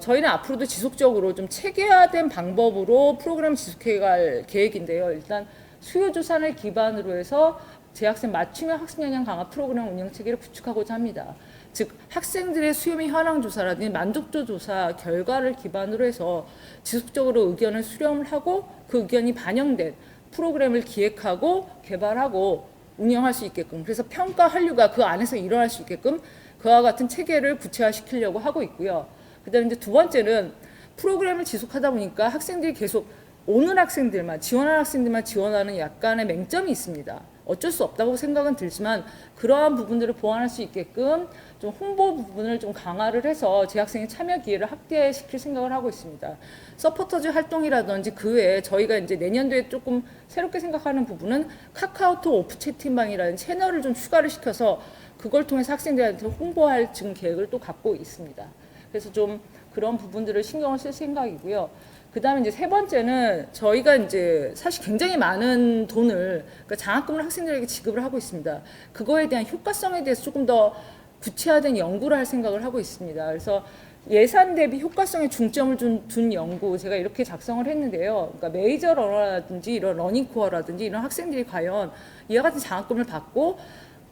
저희는 앞으로도 지속적으로 좀 체계화된 방법으로 프로그램을 지속해갈 계획인데요. 일단 수요 조사를 기반으로 해서 재학생 맞춤형 학습 역량 강화 프로그램 운영 체계를 구축하고자 합니다. 즉 학생들의 수요 및 현황 조사라든지 만족도 조사 결과를 기반으로 해서 지속적으로 의견을 수렴을 하고 그 의견이 반영된 프로그램을 기획하고 개발하고 운영할 수 있게끔, 그래서 평가 한류가 그 안에서 일어날 수 있게끔 그와 같은 체계를 구체화시키려고 하고 있고요. 그다음에 이제 두 번째는 프로그램을 지속하다 보니까 학생들이 계속 오는 학생들만, 지원하는 학생들만 지원하는 약간의 맹점이 있습니다. 어쩔 수 없다고 생각은 들지만 그러한 부분들을 보완할 수 있게끔 좀 홍보 부분을 좀 강화를 해서 재학생의 참여 기회를 확대시킬 생각을 하고 있습니다. 서포터즈 활동이라든지 그 외에 저희가 이제 내년도에 조금 새롭게 생각하는 부분은 카카오톡 오프 채팅방이라는 채널을 좀 추가를 시켜서 그걸 통해서 학생들한테 홍보할 지금 계획을 또 갖고 있습니다. 그래서 좀 그런 부분들을 신경을 쓸 생각이고요. 그 다음에 이제 세 번째는 저희가 이제 사실 굉장히 많은 돈을, 그러니까 장학금을 학생들에게 지급을 하고 있습니다. 그거에 대한 효과성에 대해서 조금 더 구체화된 연구를 할 생각을 하고 있습니다. 그래서 예산 대비 효과성에 중점을 둔 연구, 제가 이렇게 작성을 했는데요. 그러니까 메이저 러너라든지 이런 러닝 코어라든지 이런 학생들이 과연 이와 같은 장학금을 받고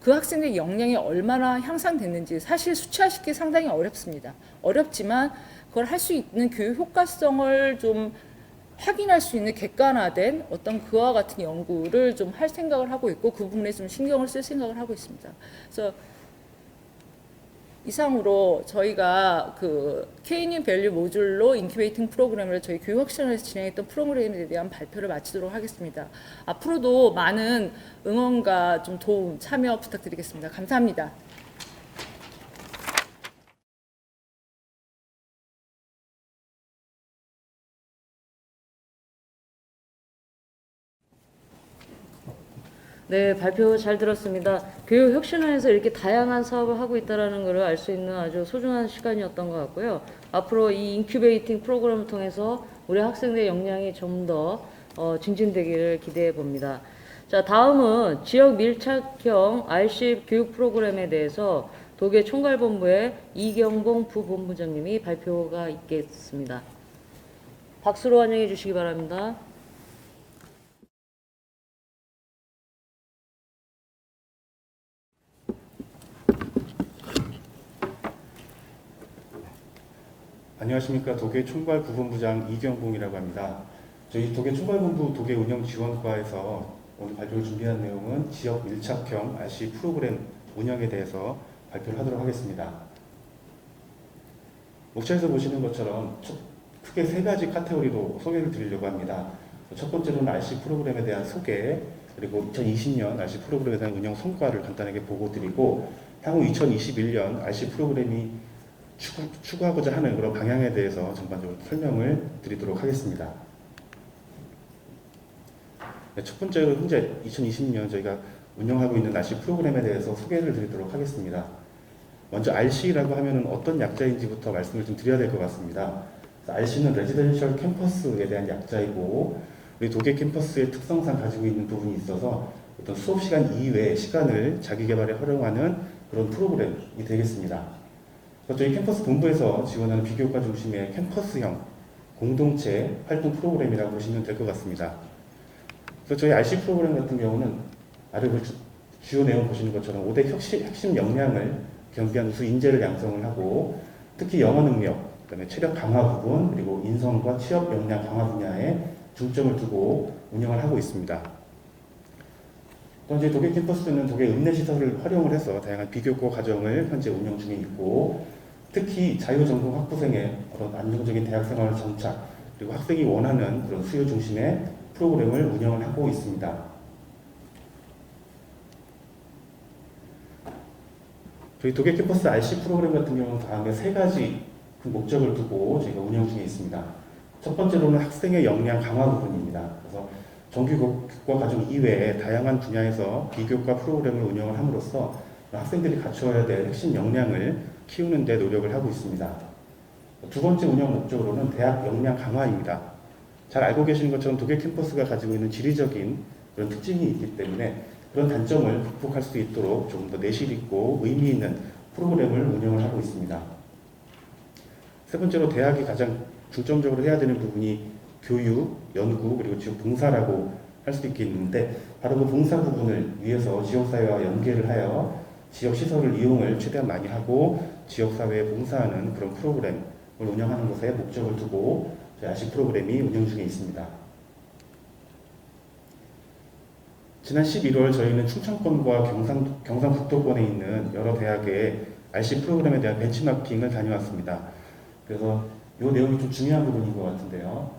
그 학생들의 역량이 얼마나 향상됐는지 사실 수치화시키기 상당히 어렵습니다. 어렵지만 그걸 할 수 있는 교육 효과성을 좀 확인할 수 있는 객관화된 어떤 그와 같은 연구를 좀 할 생각을 하고 있고 그 부분에 좀 신경을 쓸 생각을 하고 있습니다. 그래서 이상으로 저희가 그 K님 밸류 모듈로 인큐베이팅 프로그램을 저희 교육학생에서 진행했던 프로그램에 대한 발표를 마치도록 하겠습니다. 앞으로도 많은 응원과 좀 도움, 참여 부탁드리겠습니다. 감사합니다. 네, 발표 잘 들었습니다. 교육혁신원에서 이렇게 다양한 사업을 하고 있다는 것을 알 수 있는 아주 소중한 시간이었던 것 같고요. 앞으로 이 인큐베이팅 프로그램을 통해서 우리 학생들의 역량이 좀 더 증진되기를 기대해 봅니다. 자, 다음은 지역 밀착형 RC 교육 프로그램에 대해서 도계 총괄본부의 이경봉 부본부장님이 발표가 있겠습니다. 박수로 환영해 주시기 바랍니다. 안녕하십니까. 도계 총괄 부본부장 이경봉이라고 합니다. 저희 도계 총괄본부 도계운영지원과에서 오늘 발표를 준비한 내용은 지역 밀착형 RC 프로그램 운영에 대해서 발표를 하도록 하겠습니다. 목차에서 보시는 것처럼 크게 세 가지 카테고리로 소개를 드리려고 합니다. 첫 번째로는 RC 프로그램에 대한 소개, 그리고 2020년 RC 프로그램에 대한 운영 성과를 간단하게 보고 드리고, 향후 2021년 RC 프로그램이 추구하고자 하는 그런 방향에 대해서 전반적으로 설명을 드리도록 하겠습니다. 네, 첫 번째로 현재 2020년 저희가 운영하고 있는 RC 프로그램에 대해서 소개를 드리도록 하겠습니다. 먼저 RC라고 하면 어떤 약자인지부터 말씀을 좀 드려야 될 것 같습니다. RC는 레지던셜 캠퍼스에 대한 약자이고, 우리 도계 캠퍼스의 특성상 가지고 있는 부분이 있어서 어떤 수업 시간 이외의 시간을 자기 개발에 활용하는 그런 프로그램이 되겠습니다. 저희 캠퍼스 본부에서 지원하는 비교과 중심의 캠퍼스형 공동체 활동 프로그램이라고 보시면 될 것 같습니다. 그래서 저희 RC 프로그램 같은 경우는 아래 주요 내용 보시는 것처럼 5대 핵심 역량을 겸비한 우수 인재를 양성을 하고, 특히 영어 능력, 그다음에 체력 강화 부분, 그리고 인성과 취업 역량 강화 분야에 중점을 두고 운영을 하고 있습니다. 또 이제 도계 캠퍼스는 도계 읍내 시설을 활용을 해서 다양한 비교과 과정을 현재 운영 중에 있고, 특히 자유전공 학부생의 그런 안정적인 대학생활 정착, 그리고 학생이 원하는 그런 수요 중심의 프로그램을 운영을 하고 있습니다. 저희 도계 캠퍼스 RC 프로그램 같은 경우는 다음에 세 가지 그 목적을 두고 저희가 운영 중에 있습니다. 첫 번째로는 학생의 역량 강화 부분입니다. 그래서 정규교과 과정 이외에 다양한 분야에서 비교과 프로그램을 운영을 함으로써 학생들이 갖추어야 될 핵심 역량을 키우는 데 노력을 하고 있습니다. 두 번째 운영 목적으로는 대학 역량 강화입니다. 잘 알고 계시는 것처럼 도계 캠퍼스가 가지고 있는 지리적인 그런 특징이 있기 때문에 그런 단점을 극복할 수 있도록 조금 더 내실 있고 의미 있는 프로그램을 운영을 하고 있습니다. 세 번째로 대학이 가장 중점적으로 해야 되는 부분이 교육, 연구, 그리고 지역 봉사라고 할 수 있겠는데 바로 그 봉사 부분을 위해서 지역사회와 연계를 하여 지역시설을 이용을 최대한 많이 하고 지역사회에 봉사하는 그런 프로그램을 운영하는 것에 목적을 두고 저희 RC 프로그램이 운영 중에 있습니다. 지난 11월 저희는 충청권과 경상북도권에 있는 여러 대학의 RC 프로그램에 대한 벤치마킹을 다녀왔습니다. 그래서 이 내용이 좀 중요한 부분인 것 같은데요.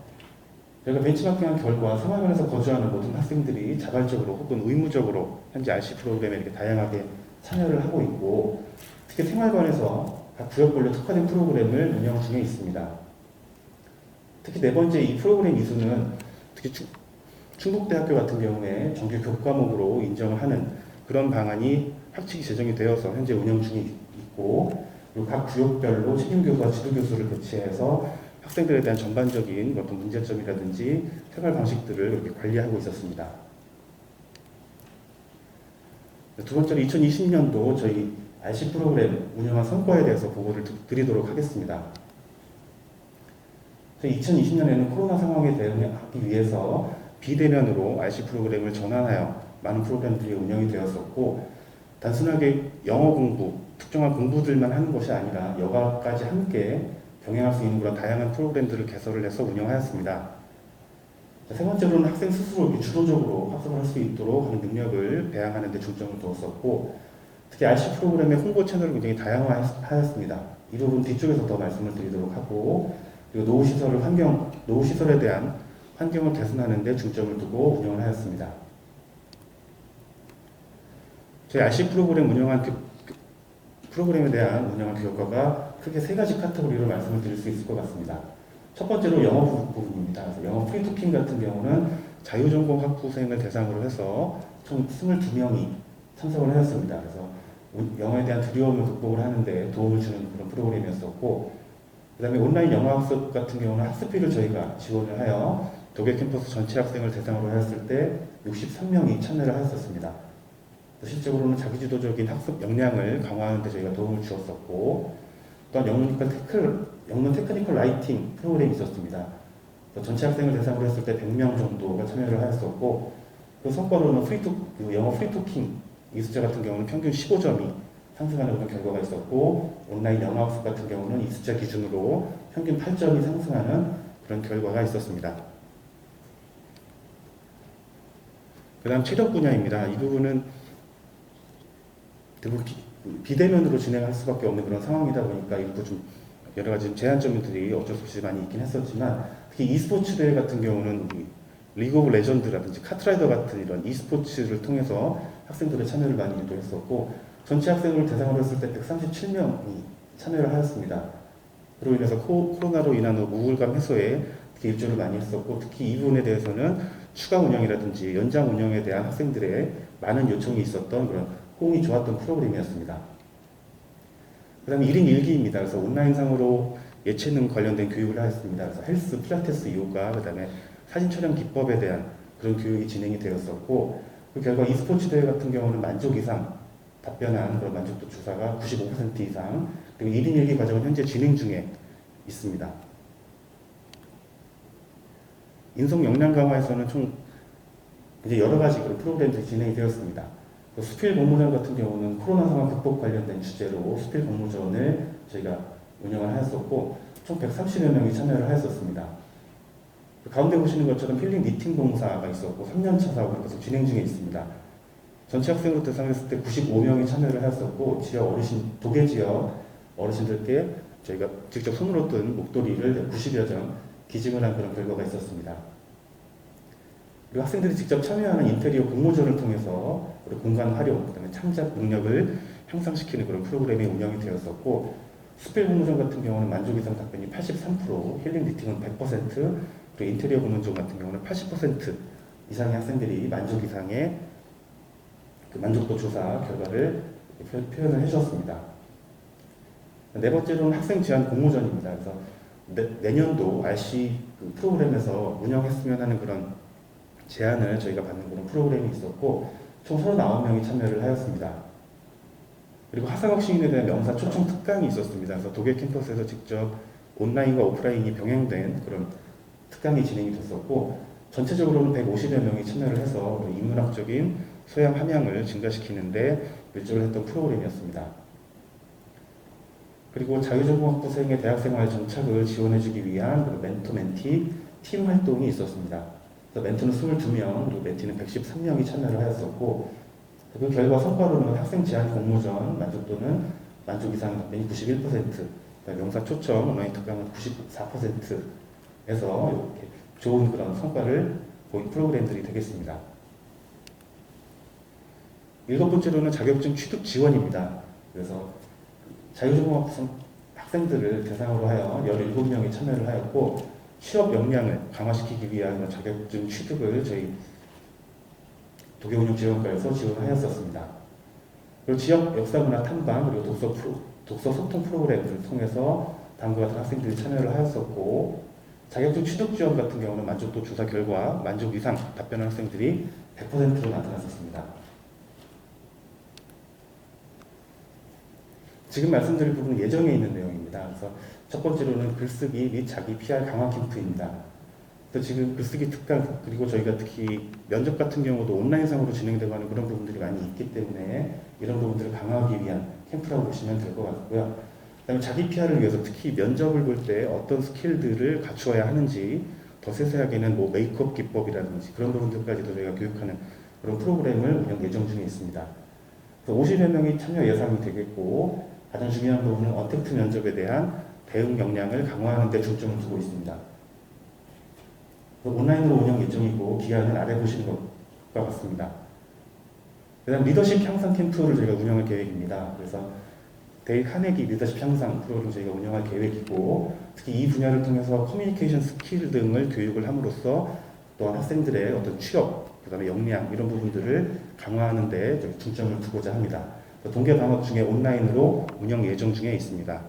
저희가 벤치마킹한 결과 생활관에서 거주하는 모든 학생들이 자발적으로 혹은 의무적으로 현재 RC 프로그램에 이렇게 다양하게 참여를 하고 있고, 특히 생활관에서 각 구역별로 특화된 프로그램을 운영 중에 있습니다. 특히 네 번째 이 프로그램 이수는 특히 충북대학교 같은 경우에 정규 교과목으로 인정을 하는 그런 방안이 학칙이 제정이 되어서 현재 운영 중에 있고, 그리고 각 구역별로 책임교사, 지도교수를 배치해서 학생들에 대한 전반적인 어떤 문제점이라든지 생활 방식들을 이렇게 관리하고 있었습니다. 두 번째로 2020년도 저희 RC 프로그램 운영한 성과에 대해서 보고를 드리도록 하겠습니다. 2020년에는 코로나 상황에 대응하기 위해서 비대면으로 RC 프로그램을 전환하여 많은 프로그램들이 운영이 되었었고, 단순하게 영어 공부, 특정한 공부들만 하는 것이 아니라 여가까지 함께 병행할 수 있는 그런 다양한 프로그램들을 개설을 해서 운영하였습니다. 세 번째로는 학생 스스로 주도적으로 학습을 할 수 있도록 하는 능력을 배양하는 데 중점을 두었었고, 특히 RC 프로그램의 홍보 채널을 굉장히 다양화하였습니다. 이 부분 뒤쪽에서 더 말씀을 드리도록 하고, 그리고 노후시설에 대한 환경을 개선하는 데 중점을 두고 운영을 하였습니다. 저희 RC 프로그램 프로그램에 대한 운영한 교과가 크게 세 가지 카테고리로 말씀을 드릴 수 있을 것 같습니다. 첫 번째로 영어 부분입니다. 그래서 영어 프리토킹 같은 경우는 자유전공 학부생을 대상으로 해서 총 22명이 참석을 하였습니다. 그래서 영어에 대한 두려움을 극복을 하는데 도움을 주는 그런 프로그램이었었고, 그 다음에 온라인 영어 학습 같은 경우는 학습비를 저희가 지원을 하여 독일 캠퍼스 전체 학생을 대상으로 하였을 때 63명이 참여를 하였었습니다. 실제로는 자기주도적인 학습 역량을 강화하는 데 저희가 도움을 주었었고, 또한 영문 테크니컬 라이팅 프로그램이 있었습니다. 전체 학생을 대상으로 했을 때 100명 정도가 참여를 하였었고, 그 성과로는 영어 프리토킹 이 숫자 같은 경우는 평균 15점이 상승하는 그런 결과가 있었고, 온라인 영어 학습 같은 경우는 이 숫자 기준으로 평균 8점이 상승하는 그런 결과가 있었습니다. 그 다음 체력 분야입니다. 이 부분은 대부분 비대면으로 진행할 수밖에 없는 그런 상황이다 보니까 일부 좀 여러 가지 제한점들이 어쩔 수 없이 많이 있긴 했었지만, 특히 e스포츠 대회 같은 경우는 리그 오브 레전드라든지 카트라이더 같은 이런 e스포츠를 통해서 학생들의 참여를 많이 유도했었고, 전체 학생을 대상으로 했을 때 137명이 참여를 하였습니다. 그로 인해서 코로나로 인한 우울감 해소에 특히 일조를 많이 했었고, 특히 이 부분에 대해서는 추가 운영이라든지 연장 운영에 대한 학생들의 많은 요청이 있었던 그런 호응이 좋았던 프로그램이었습니다. 그 다음에 1인 1기입니다. 그래서 온라인상으로 예체능 관련된 교육을 하였습니다. 그래서 헬스, 필라테스, 요가, 그 다음에 사진 촬영 기법에 대한 그런 교육이 진행이 되었었고, 그 결과 e스포츠 대회 같은 경우는 만족 이상 답변한 그런 만족도 조사가 95% 이상, 그리고 1인 1기 과정은 현재 진행 중에 있습니다. 인성 역량 강화에서는 총 이제 여러 가지 그런 프로그램들이 진행이 되었습니다. 수필 공모전 같은 경우는 코로나 상황 극복 관련된 주제로 수필 공모전을 저희가 운영을 하였었고, 총 130여 명이 참여를 하였었습니다. 가운데 보시는 것처럼 힐링 미팅 봉사가 있었고 3년차 사업으로 계속 진행 중에 있습니다. 전체 학생으로 대상했을 때 95명이 참여를 하였었고, 도계 지역 어르신들께 저희가 직접 손으로 뜬 목도리를 90여 점 기증을 한 그런 결과가 있었습니다. 그리고 학생들이 직접 참여하는 인테리어 공모전을 통해서 공간 활용, 그다음에 창작 능력을 향상시키는 그런 프로그램이 운영이 되었었고, 수필 공모전 같은 경우는 만족 이상 답변이 83%, 힐링 미팅은 100%, 그리고 인테리어 공모전 같은 경우는 80% 이상의 학생들이 만족 이상의 그 만족도 조사 결과를 표현을 해주었습니다. 네 번째로는 학생 제안 공모전입니다. 그래서 내년도 RC 그 프로그램에서 운영했으면 하는 그런 제안을 저희가 받는 그런 프로그램이 있었고, 총 39명이 참여를 하였습니다. 그리고 하상학 시인에 대한 명사 초청 특강이 있었습니다. 그래서 독일 캠퍼스에서 직접 온라인과 오프라인이 병행된 그런 특강이 진행이 됐었고, 전체적으로는 150여 명이 참여를 해서 인문학적인 소양 함양을 증가시키는데 일조를 했던 프로그램이었습니다. 그리고 자유전공학부생의 대학생활 정착을 지원해주기 위한 멘토 멘티 팀 활동이 있었습니다. 그래서 멘토는 22명, 그리고 멘티는 113명이 참여를 하였었고, 그 결과 성과로는 학생 제한 공모전 만족도는 만족 이상 답변이 91%, 명사 초청 온라인 특강은 94%에서 이렇게 좋은 그런 성과를 보인 프로그램들이 되겠습니다. 7번째로는 자격증 취득 지원입니다. 그래서 자유전공학 학생들을 대상으로 하여 17명이 참여를 하였고, 취업 역량을 강화시키기 위한 자격증 취득을 저희 도교운영지원과에서 지원하였었습니다. 그리고 지역 역사문화 탐방, 그리고 독서 소통 프로그램을 통해서 다음과 같은 학생들이 참여를 하였었고, 자격증 취득 지원 같은 경우는 만족도 조사 결과 만족 이상 답변한 학생들이 100%로 나타났었습니다. 지금 말씀드릴 부분은 예정에 있는 내용입니다. 그래서 첫 번째로는 글쓰기 및 자기 PR 강화 캠프입니다. 그래서 지금 글쓰기 특강, 그리고 저희가 특히 면접 같은 경우도 온라인상으로 진행되고 하는 그런 부분들이 많이 있기 때문에 이런 부분들을 강화하기 위한 캠프라고 보시면 될 것 같고요. 그다음에 자기 PR을 위해서 특히 면접을 볼 때 어떤 스킬들을 갖추어야 하는지, 더 세세하게는 뭐 메이크업 기법이라든지 그런 부분들까지도 저희가 교육하는 그런 프로그램을 운영 예정 중에 있습니다. 50여 명이 참여 예상이 되겠고, 가장 중요한 부분은 어택트 면접에 대한 대응 역량을 강화하는 데 중점을 두고 있습니다. 온라인으로 운영 예정이고, 기간은 아래 보시는 것과 같습니다. 그 다음 리더십 향상 캠프를 저희가 운영할 계획입니다. 그래서 데일 카네기 리더십 향상 프로그램을 저희가 운영할 계획이고, 특히 이 분야를 통해서 커뮤니케이션 스킬 등을 교육을 함으로써 또한 학생들의 어떤 취업, 그 다음에 역량 이런 부분들을 강화하는 데 중점을 두고자 합니다. 동계 방학 중에 온라인으로 운영 예정 중에 있습니다.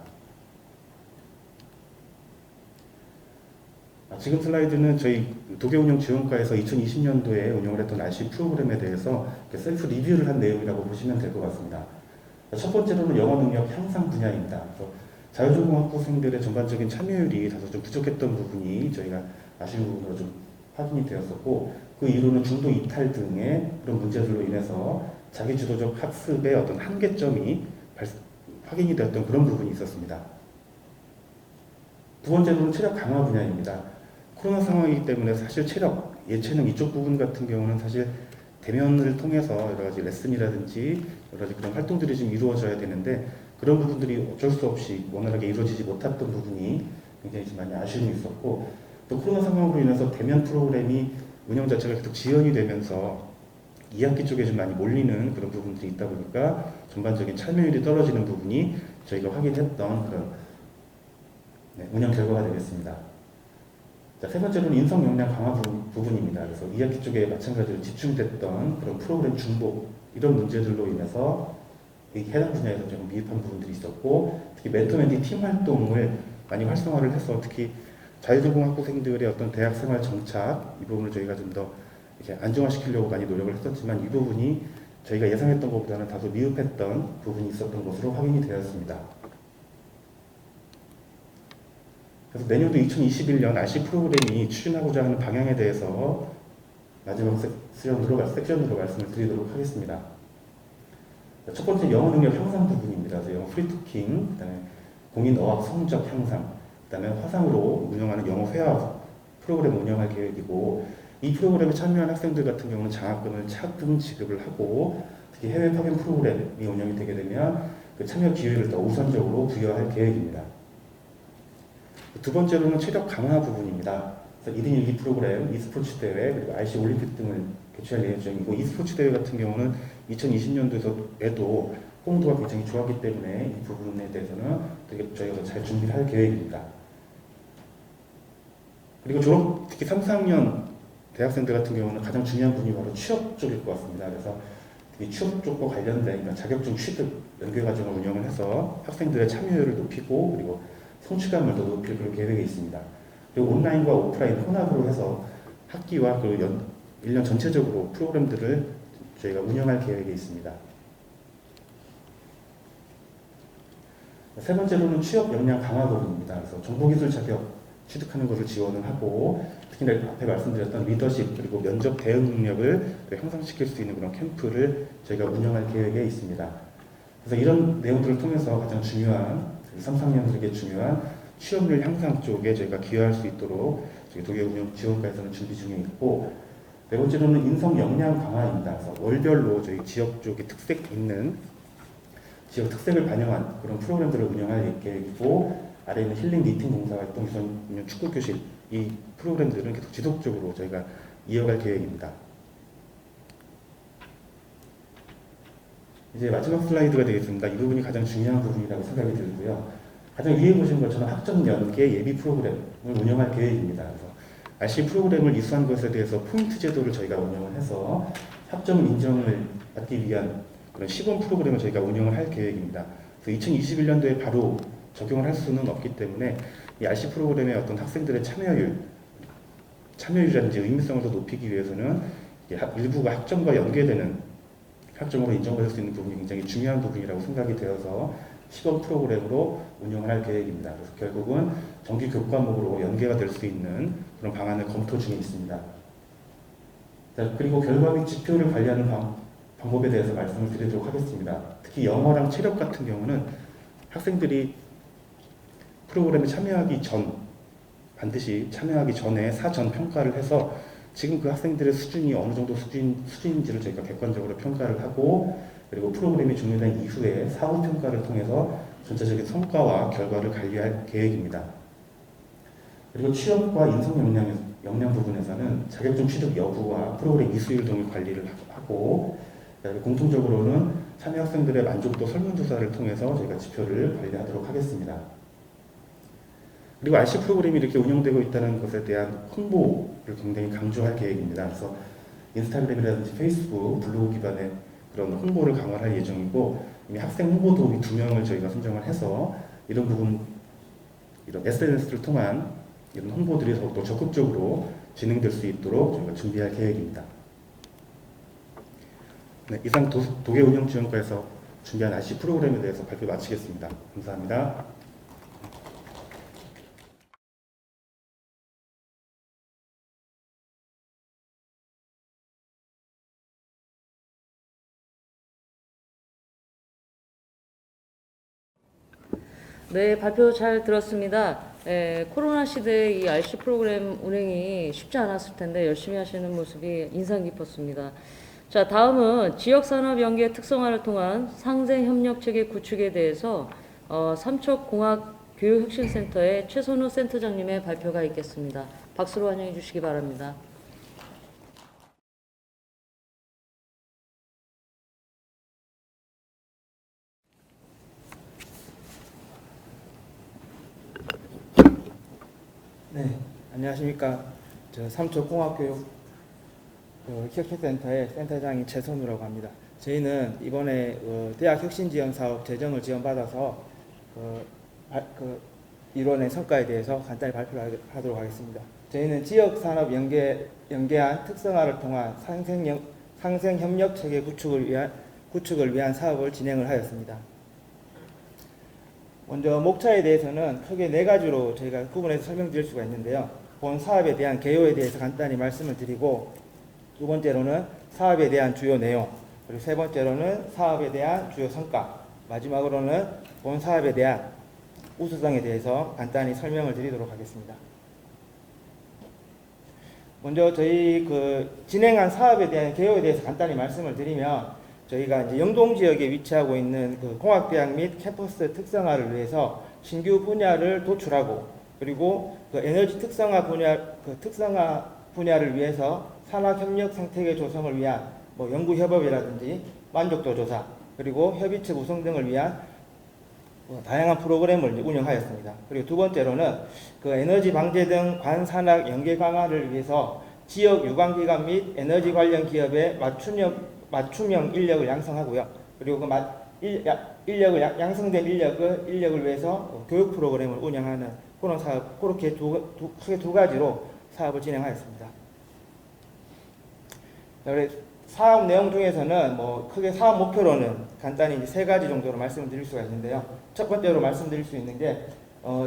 지금 슬라이드는 저희 도교운영지원과에서 2020년도에 운영을 했던 RC 프로그램에 대해서 셀프 리뷰를 한 내용이라고 보시면 될 것 같습니다. 첫 번째로는 영어 능력 향상 분야입니다. 그래서 자유전공학부생들의 전반적인 참여율이 다소 좀 부족했던 부분이 저희가 아쉬운 부분으로 좀 확인이 되었었고, 그 이유는 중도 이탈 등의 그런 문제들로 인해서 자기주도적 학습의 어떤 한계점이 확인이 되었던 그런 부분이 있었습니다. 두 번째로는 체력 강화 분야입니다. 코로나 상황이기 때문에 사실 체력, 예체능 이쪽 부분 같은 경우는 사실 대면을 통해서 여러 가지 레슨이라든지 여러 가지 그런 활동들이 좀 이루어져야 되는데, 그런 부분들이 어쩔 수 없이 원활하게 이루어지지 못했던 부분이 굉장히 좀 많이 아쉬움이 있었고, 또 코로나 상황으로 인해서 대면 프로그램이 운영 자체가 계속 지연이 되면서 2학기 쪽에 좀 많이 몰리는 그런 부분들이 있다 보니까 전반적인 참여율이 떨어지는 부분이 저희가 확인했던 그런 운영 결과가 되겠습니다. 자, 세 번째로는 인성 역량 강화 부분입니다. 그래서 2학기 쪽에 마찬가지로 집중됐던 그런 프로그램 중복 이런 문제들로 인해서 해당 분야에서 좀 미흡한 부분들이 있었고, 특히 멘토 멘티 팀 활동을 많이 활성화를 해서 특히 자유전공학부생들의 어떤 대학생활 정착 이 부분을 저희가 좀 더 이렇게 안정화시키려고 많이 노력을 했었지만, 이 부분이 저희가 예상했던 것보다는 다소 미흡했던 부분이 있었던 것으로 확인이 되었습니다. 그래서 내년도 2021년 RC 프로그램이 추진하고자 하는 방향에 대해서 마지막 섹션으로 말씀을 드리도록 하겠습니다. 첫 번째 영어 능력 향상 부분입니다. 그래서 영어 프리토킹, 그다음에 공인 어학 성적 향상, 그다음에 화상으로 운영하는 영어 회화 프로그램 운영할 계획이고, 이 프로그램에 참여한 학생들 같은 경우는 장학금을 차등 지급을 하고, 특히 해외 파견 프로그램이 운영이 되게 되면 그 참여 기회를 더 우선적으로 부여할 계획입니다. 두 번째로는 체력 강화 부분입니다. 그래서 1인 1기 프로그램, e스포츠 대회, 그리고 RC 올림픽 등을 개최할 예정이고, e스포츠 대회 같은 경우는 2020년도에도 홍도가 굉장히 좋았기 때문에 이 부분에 대해서는 되게 저희가 잘 준비를 할 계획입니다. 그리고 특히 3, 4학년 대학생들 같은 경우는 가장 중요한 부분이 바로 취업 쪽일 것 같습니다. 그래서 이 취업 쪽과 관련된 자격증 취득 연계 과정을 운영을 해서 학생들의 참여율을 높이고, 그리고 성취감을 더 높일 그런 계획이 있습니다. 그리고 온라인과 오프라인 혼합으로 해서 학기와 그리고 1년 전체적으로 프로그램들을 저희가 운영할 계획이 있습니다. 세 번째로는 취업 역량 강화 부분입니다. 그래서 정보기술 자격 취득하는 것을 지원을 하고, 특히나 앞에 말씀드렸던 리더십 그리고 면접 대응 능력을 향상시킬 수 있는 그런 캠프를 저희가 운영할 계획에 있습니다. 그래서 이런 내용들을 통해서 가장 중요한 3, 4학년들에게 중요한 취업률 향상 쪽에 저희가 기여할 수 있도록 저희 도계운영지원과에서는 준비 중에 있고, 네 번째로는 인성 역량 강화입니다. 그래서 월별로 저희 지역 쪽에 특색 있는 지역 특색을 반영한 그런 프로그램들을 운영할 계획이고, 아래에 있는 힐링 니팅 봉사활동, 유소년 축구교실 이 프로그램들은 계속 지속적으로 저희가 이어갈 계획입니다. 이제 마지막 슬라이드가 되겠습니다. 이 부분이 가장 중요한 부분이라고 생각이 들고요. 가장 위에 보시는 것처럼 학점 연계 예비 프로그램을 운영할 계획입니다. 그래서 RC 프로그램을 이수한 것에 대해서 포인트 제도를 저희가 운영을 해서 학점 인정을 받기 위한 그런 시범 프로그램을 저희가 운영을 할 계획입니다. 그래서 2021년도에 바로 적용을 할 수는 없기 때문에 이 RC 프로그램의 어떤 학생들의 참여율이라든지 의미성을 더 높이기 위해서는 일부가 학점과 연계되는 학점으로 인정받을 수 있는 부분이 굉장히 중요한 부분이라고 생각이 되어서 시범 프로그램으로 운영을 할 계획입니다. 그래서 결국은 정규 교과목으로 연계가 될 수 있는 그런 방안을 검토 중에 있습니다. 자, 그리고 결과 및 지표를 관리하는 방법에 대해서 말씀을 드리도록 하겠습니다. 특히 영어랑 체력 같은 경우는 학생들이 프로그램에 반드시 참여하기 전에 사전 평가를 해서 지금 그 학생들의 수준이 어느 정도 수준인지를 저희가 객관적으로 평가를 하고, 그리고 프로그램이 종료된 이후에 사후 평가를 통해서 전체적인 성과와 결과를 관리할 계획입니다. 그리고 취업과 인성 역량 부분에서는 자격증 취득 여부와 프로그램 이수율 등을 관리를 하고, 공통적으로는 참여 학생들의 만족도 설문조사를 통해서 저희가 지표를 관리하도록 하겠습니다. 그리고 RC 프로그램이 이렇게 운영되고 있다는 것에 대한 홍보를 굉장히 강조할 계획입니다. 그래서 인스타그램이라든지 페이스북, 블로그 기반의 그런 홍보를 강화할 예정이고, 이미 학생 홍보 도우미 2명을 저희가 선정을 해서 이런 SNS를 통한 이런 홍보들이 더욱더 적극적으로 진행될 수 있도록 저희가 준비할 계획입니다. 네, 이상 도계운영지원과에서 준비한 RC 프로그램에 대해서 발표 마치겠습니다. 감사합니다. 네, 발표 잘 들었습니다. 코로나 시대의 이 RC 프로그램 운행이 쉽지 않았을 텐데 열심히 하시는 모습이 인상 깊었습니다. 자, 다음은 지역산업 연계 특성화를 통한 상생협력체계 구축에 대해서 삼척공학교육혁신센터의 최선우 센터장님의 발표가 있겠습니다. 박수로 환영해 주시기 바랍니다. 네, 안녕하십니까. 저 삼척공학교육 혁신센터의 센터장인 최선우라고 합니다. 저희는 이번에 대학 혁신지원 사업 재정을 지원받아서 이론의 성과에 대해서 간단히 발표를 하도록 하겠습니다. 저희는 지역산업 연계한 특성화를 통한 상생협력체계 구축을 위한 사업을 진행을 하였습니다. 먼저 목차에 대해서는 크게 4가지로 저희가 구분해서 설명드릴 수가 있는데요. 본 사업에 대한 개요에 대해서 간단히 말씀을 드리고, 두 번째로는 사업에 대한 주요 내용, 그리고 세 번째로는 사업에 대한 주요 성과, 마지막으로는 본 사업에 대한 우수성에 대해서 간단히 설명을 드리도록 하겠습니다. 먼저 저희 진행한 사업에 대한 개요에 대해서 간단히 말씀을 드리면, 저희가 이제 영동 지역에 위치하고 있는 공학대학 및 캠퍼스 특성화를 위해서 신규 분야를 도출하고, 그리고 에너지 특성화 분야를 위해서 산학협력 생태계 조성을 위한 연구협업이라든지 만족도 조사, 그리고 협의체 구성 등을 위한 다양한 프로그램을 운영하였습니다. 그리고 두 번째로는 에너지 방제 등 관산학 연계 강화를 위해서 지역 유관기관 및 에너지 관련 기업의 맞춤형 인력을 양성하고요. 그리고 양성된 인력을 위해서 교육 프로그램을 운영하는 그런 사업, 그렇게 크게 두 가지로 사업을 진행하였습니다. 사업 내용 중에서는 크게 사업 목표로는 간단히 3가지 정도로 말씀을 드릴 수가 있는데요. 첫 번째로 말씀드릴 수 있는 게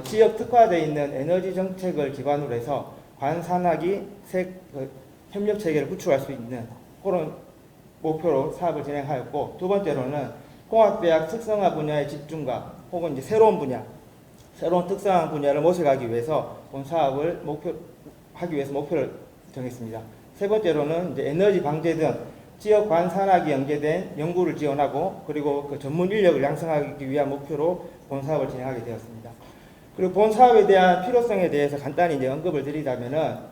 지역 특화되어 있는 에너지 정책을 기반으로 해서 관산하기 협력 체계를 구축할 수 있는 그런 목표로 사업을 진행하였고, 두 번째로는 공학대학 특성화 분야의 집중과 혹은 이제 새로운 특성화 분야를 모색하기 위해서 본 사업을 하기 위해서 목표를 정했습니다. 세 번째로는 이제 에너지 방제 등 지역 관산학이 연계된 연구를 지원하고, 그리고 그 전문 인력을 양성하기 위한 목표로 본 사업을 진행하게 되었습니다. 그리고 본 사업에 대한 필요성에 대해서 간단히 이제 언급을 드리자면은,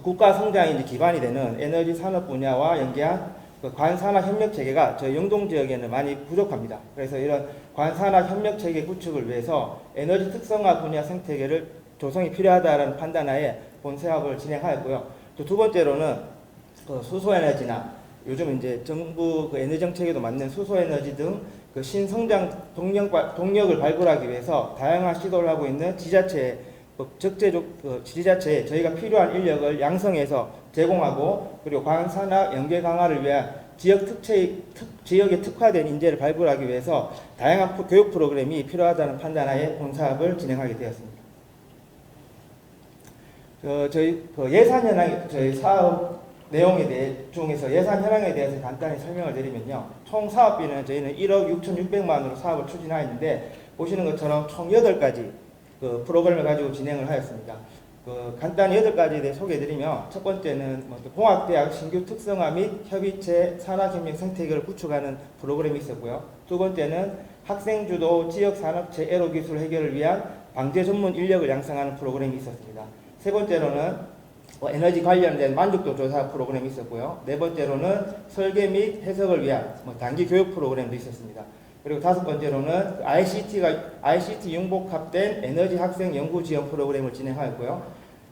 국가 성장이 이제 기반이 되는 에너지 산업 분야와 연계한 그 관산학 협력 체계가 저희 영동 지역에는 많이 부족합니다. 그래서 이런 관산학 협력 체계 구축을 위해서 에너지 특성화 분야 생태계를 조성이 필요하다는 판단하에 본 사업을 진행하였고요. 또 두 번째로는 그 수소에너지나 요즘 이제 정부 그 에너지 정책에도 맞는 수소에너지 등 그 신성장 동력을 발굴하기 위해서 다양한 시도를 하고 있는 지자체에 저희가 필요한 인력을 양성해서 제공하고, 그리고 관산학 연계 강화를 위한 지역에 특화된 인재를 발굴하기 위해서 다양한 교육 프로그램이 필요하다는 판단하에 본 사업을 진행하게 되었습니다. 저희 사업 내용에 중에서 예산 현황에 대해서 간단히 설명을 드리면요. 총 사업비는 저희는 1억 6,600만 원으로 사업을 추진하였는데, 보시는 것처럼 총 8가지 그 프로그램을 가지고 진행을 하였습니다. 간단히 8가지에 대해 소개해드리면, 첫 번째는 공학대학 신규 특성화 및 협의체 산학협력 생태계를 구축하는 프로그램이 있었고요. 두 번째는 학생주도 지역산업체 애로 기술 해결을 위한 방제 전문 인력을 양성하는 프로그램이 있었습니다. 세 번째로는 에너지 관련된 만족도 조사 프로그램이 있었고요. 네 번째로는 설계 및 해석을 위한 단기 교육 프로그램도 있었습니다. 그리고 다섯 번째로는 ICT 융복합된 에너지 학생 연구 지원 프로그램을 진행하였고요.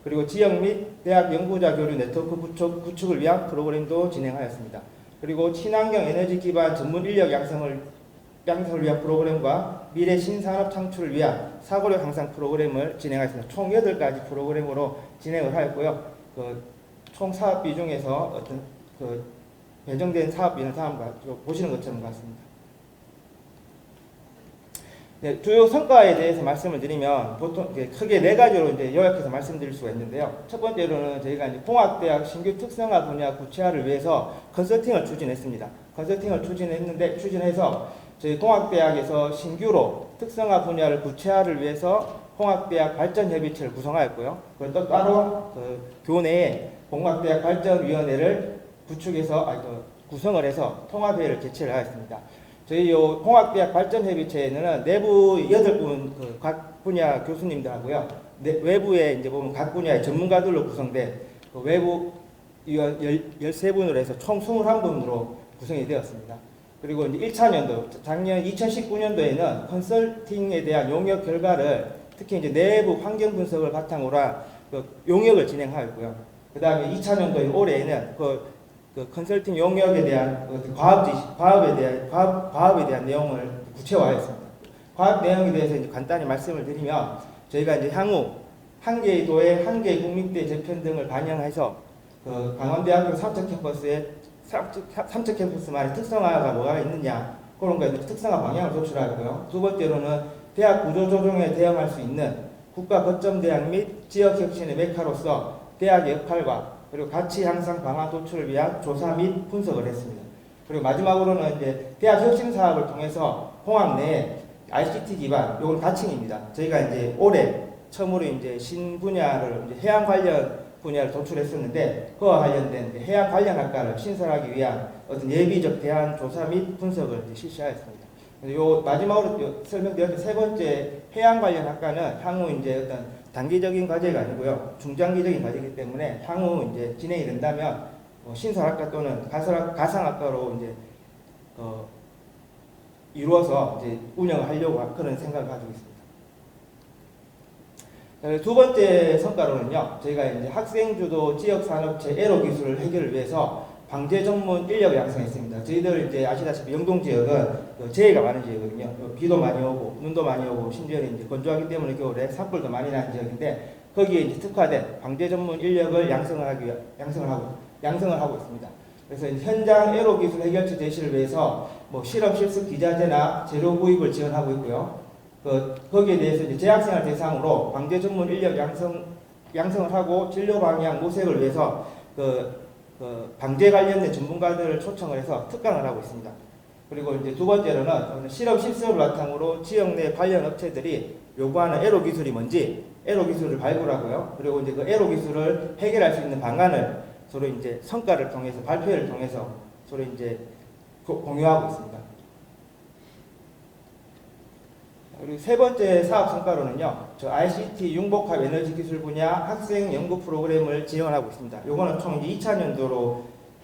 그리고 지역 및 대학 연구자 교류 네트워크 구축을 위한 프로그램도 진행하였습니다. 그리고 친환경 에너지 기반 전문 인력 양성을 위한 프로그램과 미래 신산업 창출을 위한 사고력 향상 프로그램을 진행하였습니다. 총 8가지 프로그램으로 진행을 하였고요. 총 사업비 중에서 배정된 사업비는 다음과 보시는 것처럼 같습니다. 네, 주요 성과에 대해서 말씀을 드리면 보통 크게 4가지로 이제 요약해서 말씀드릴 수가 있는데요. 첫 번째로는 저희가 이제 공학대학 신규 특성화 분야 구체화를 위해서 컨설팅을 추진했습니다. 컨설팅을 추진해서 저희 공학대학에서 신규로 특성화 분야를 구체화를 위해서 공학대학 발전협의체를 구성하였고요. 그리고 또 따로 교내에 공학대학 발전위원회를 구성을 해서 통합회의를 개최를 하였습니다. 저희 공학대학 발전협의체에는 내부 8분 각 분야 교수님들하고요. 외부에 이제 보면 각 분야의 전문가들로 구성된 외부 위원 13분으로 해서 총 21분으로 구성이 되었습니다. 그리고 이제 1차년도, 작년 2019년도에는 컨설팅에 대한 용역 결과를 특히 이제 내부 환경 분석을 바탕으로 한 용역을 진행하였고요. 그 다음에 2차년도인 올해에는 컨설팅 용역에 대한 과업에 대한 내용을 구체화했습니다. 과업 내용에 대해서 이제 간단히 말씀을 드리면, 저희가 이제 향후 한 개의 도에 한 개의 국립대 재편 등을 반영해서 강원대학교 삼척 캠퍼스만의 특성화가 뭐가 있느냐, 그런 거에 특성화 방향을 도출하고요. 두 번째로는 대학 구조 조정에 대응할 수 있는 국가 거점 대학 및 지역 혁신의 메카로서 대학의 역할과 그리고 가치 향상 방안 도출을 위한 조사 및 분석을 했습니다. 그리고 마지막으로는 이제 대학 혁신 사업을 통해서 공학 내에 ICT 기반, 요건 가칭입니다. 저희가 이제 올해 처음으로 이제 신분야를 이제 해양 관련 분야를 도출했었는데, 그와 관련된 해양 관련 학과를 신설하기 위한 어떤 예비적 대안 조사 및 분석을 이제 실시하였습니다. 요 마지막으로 설명드린 세 번째 해양 관련 학과는 향후 이제 어떤 단기적인 과제가 아니고요, 중장기적인 과제이기 때문에 향후 이제 진행이 된다면 신설학과 또는 가상학과로 이제 이루어서 이제 운영을 하려고 그런 생각을 가지고 있습니다. 두 번째 성과로는요, 저희가 이제 학생주도 지역산업체 애로 기술을 해결을 위해서 방제 전문 인력을 양성했습니다. 저희들 이제 아시다시피 영동 지역은 재해가 많은 지역이거든요. 비도 많이 오고 눈도 많이 오고 심지어 이제 건조하기 때문에 겨울에 산불도 많이 나는 지역인데, 거기에 이제 특화된 방제 전문 인력을 양성을 하고 있습니다. 그래서 현장 애로 기술 해결처 제시를 위해서 실험 실습 기자재나 재료 구입을 지원하고 있고요. 거기에 대해서 이제 재학생을 대상으로 방재 전문 인력 양성을 하고 진로 방향 모색을 위해서 방재 관련된 전문가들을 초청을 해서 특강을 하고 있습니다. 그리고 이제 두 번째로는 실험 실습을 바탕으로 지역 내 관련 업체들이 요구하는 애로 기술이 뭔지 애로 기술을 발굴하고요. 그리고 이제 그 애로 기술을 해결할 수 있는 방안을 서로 이제 성과를 통해서 발표를 통해서 서로 이제 공유하고 있습니다. 그리고 세 번째 사업 성과로는요, 저 ICT 융복합 에너지 기술 분야 학생 연구 프로그램을 지원하고 있습니다. 요거는 총 2차년도로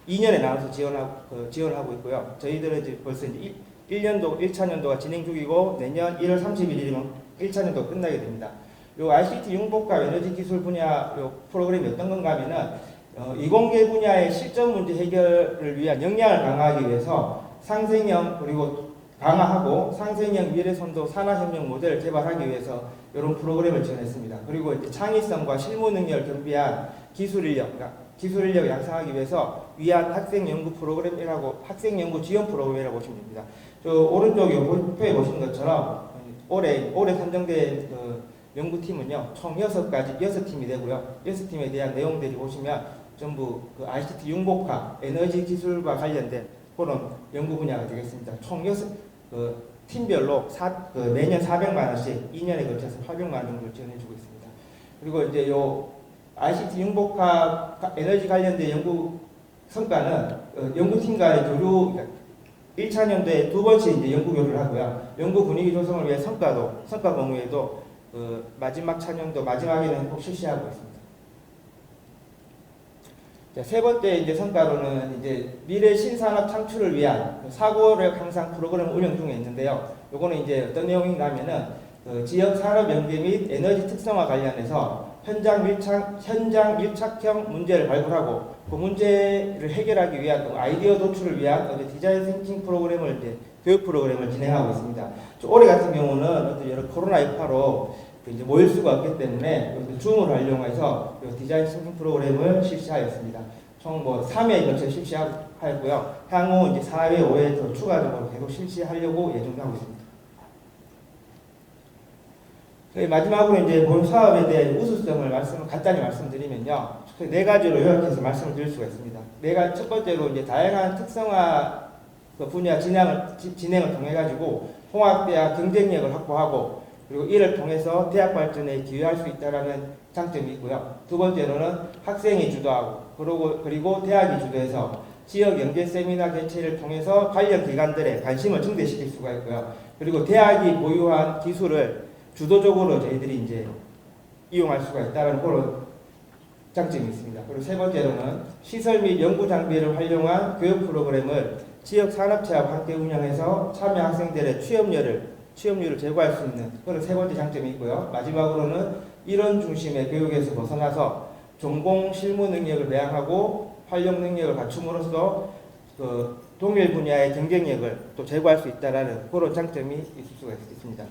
2년에 나눠서 지원을 하고 있고요. 저희들은 이제 벌써 이제 1년도, 1차년도가 진행 중이고 내년 1월 31일이면 1차년도 끝나게 됩니다. 요 ICT 융복합 에너지 기술 분야 요 프로그램이 어떤 건가 하면은 이공계 분야의 실전 문제 해결을 위한 역량을 강화하기 위해서 상생형 그리고 강화하고 상생형 미래선도 산화협력 모델을 개발하기 위해서 이런 프로그램을 지원했습니다. 그리고 이제 창의성과 실무 능력을 겸비한 기술 인력을 양성하기 위해서 위한 학생 연구 프로그램이라고 학생 연구 지원 프로그램이라고 보시면 됩니다. 저 오른쪽 표에 보시는 것처럼 올해 선정된 연구팀은요 총 6팀이 되고요. 6팀에 대한 내용들이 보시면 전부 ICT 융복합 에너지 기술과 관련된 그런 연구 분야가 되겠습니다. 총 팀별로 매년 400만 원씩 2년에 걸쳐서 800만 원 정도를 지원해주고 있습니다. 그리고 이제 요 ICT 융복합 에너지 관련된 연구 성과는 연구팀 간의 교류 1차년도에 2번씩 이제 연구 교류를 하고요. 연구 분위기 조성을 위해 성과 공유에도 마지막 차년도 마지막에는 꼭 실시하고 있습니다. 자, 세 번째 이제 성과로는 이제 미래 신산업 창출을 위한 사고력 향상 프로그램 운영 중에 있는데요. 요거는 이제 어떤 내용인가 하면은 지역 산업 연계 및 에너지 특성화 관련해서 현장 밀착형 문제를 발굴하고 그 문제를 해결하기 위한 아이디어 도출을 위한 디자인 싱킹 프로그램을 이제 교육 프로그램을 진행하고 있습니다. 올해 같은 경우는 여러 코로나 여파로 이제 모일 수가 없기 때문에 줌을 활용해서 디자인 싱킹 프로그램을 실시하였습니다. 총 3회에 걸쳐 실시하였고요. 향후 이제 4회, 5회 더 추가적으로 계속 실시하려고 예정하고 있습니다. 마지막으로 이제 본 사업에 대한 우수성을 간단히 말씀드리면요. 네 가지로 요약해서 말씀을 드릴 수가 있습니다. 첫 번째로 이제 다양한 특성화 분야 진행을 통해 가지고 통합대학 경쟁력을 확보하고 그리고 이를 통해서 대학 발전에 기여할 수 있다는 장점이 있고요. 두 번째로는 학생이 주도하고 그리고 대학이 주도해서 지역 연계 세미나 개최를 통해서 관련 기관들의 관심을 증대시킬 수가 있고요. 그리고 대학이 보유한 기술을 주도적으로 저희들이 이제 이용할 수가 있다는 그런 장점이 있습니다. 그리고 세 번째로는 시설 및 연구 장비를 활용한 교육 프로그램을 지역 산업체와 함께 운영해서 참여 학생들의 취업률을 제고할 수 있는 그런 세 번째 장점이 있고요. 마지막으로는 이론 중심의 교육에서 벗어나서 전공 실무 능력을 배양하고 활용 능력을 갖춤으로써 동일 분야의 경쟁력을 또 제고할 수 있다는 그런 장점이 있을 수가 있습니다.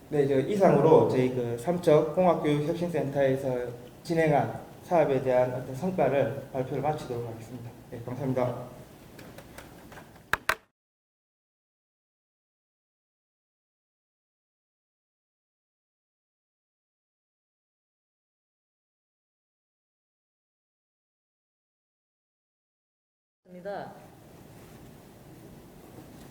네, 이상으로 저희 삼척공학교육혁신센터에서 진행한 사업에 대한 어떤 성과를 발표를 마치도록 하겠습니다. 네, 감사합니다.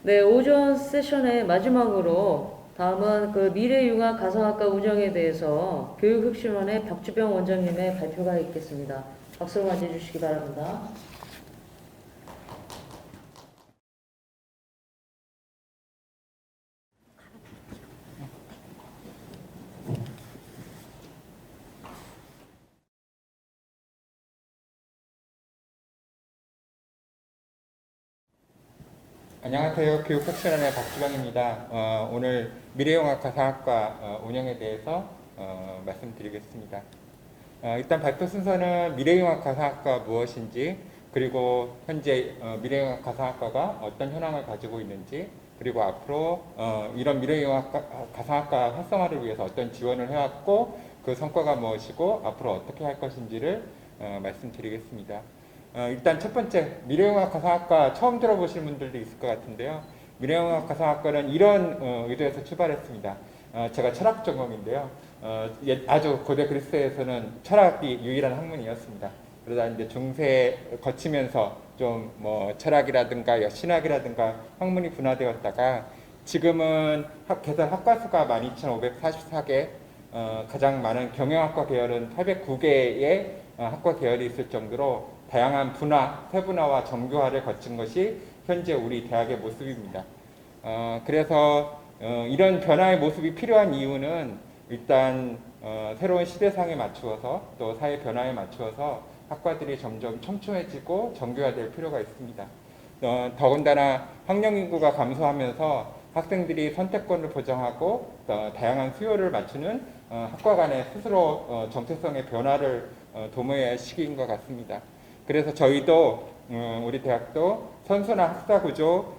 네, 오전 세션의 마지막으로 다음은 미래융합 가상학과 운영에 대해서 교육혁신원의 박주병 원장님의 발표가 있겠습니다. 박수로 맞이해주시기 바랍니다. 안녕하세요. 교육혁신원의 박주병입니다. 오늘 미래융합 가상학과 운영에 대해서 말씀드리겠습니다. 일단 발표 순서는 미래융합 가상학과 무엇인지, 그리고 현재 미래융합 가상학과가 어떤 현황을 가지고 있는지, 그리고 앞으로 이런 미래융합 가상학과 활성화를 위해서 어떤 지원을 해왔고 그 성과가 무엇이고 앞으로 어떻게 할 것인지를 말씀드리겠습니다. 일단 첫 번째, 미래융합 가상학과 처음 들어보시는 분들도 있을 것 같은데요. 미래영화과상학과는 이런 의도에서 출발했습니다. 제가 철학 전공인데요. 아주 고대 그리스에서는 철학이 유일한 학문이었습니다. 그러다 이제 중세 거치면서 좀 뭐 철학이라든가 신학이라든가 학문이 분화되었다가 지금은 개설 학과 수가 12,544개, 가장 많은 경영학과 계열은 809개의 학과 계열이 있을 정도로 다양한 분화, 세분화와 정교화를 거친 것이 현재 우리 대학의 모습입니다. 그래서 이런 변화의 모습이 필요한 이유는 일단 새로운 시대상에 맞추어서 또 사회 변화에 맞추어서 학과들이 점점 촘촘해지고 정교화될 필요가 있습니다. 더군다나 학령 인구가 감소하면서 학생들이 선택권을 보장하고 다양한 수요를 맞추는 학과 간의 스스로 정체성의 변화를 도모해야 할 시기인 것 같습니다. 그래서 저희도 우리 대학도 선순환 학사 구조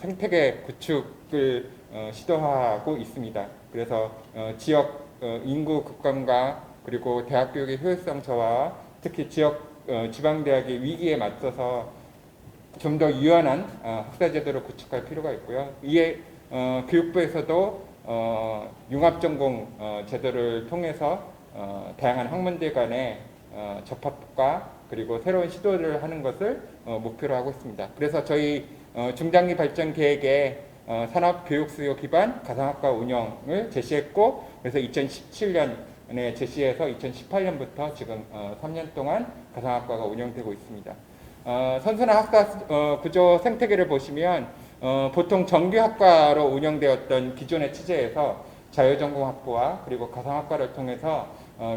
생태계 구축을 시도하고 있습니다. 그래서 지역 인구 급감과 그리고 대학 교육의 효율성 저하, 특히 지역 지방대학의 위기에 맞서서 좀 더 유연한 학사 제도를 구축할 필요가 있고요. 이에 교육부에서도 융합전공 제도를 통해서 다양한 학문들 간의 접합과 그리고 새로운 시도를 하는 것을 목표로 하고 있습니다. 그래서 저희 중장기 발전 계획에 산업 교육 수요 기반 가상학과 운영을 제시했고, 그래서 2017년에 제시해서 2018년부터 지금 3년 동안 가상학과가 운영되고 있습니다. 선순환 학사 구조 생태계를 보시면 보통 정규학과로 운영되었던 기존의 체제에서 자유전공학부와 그리고 가상학과를 통해서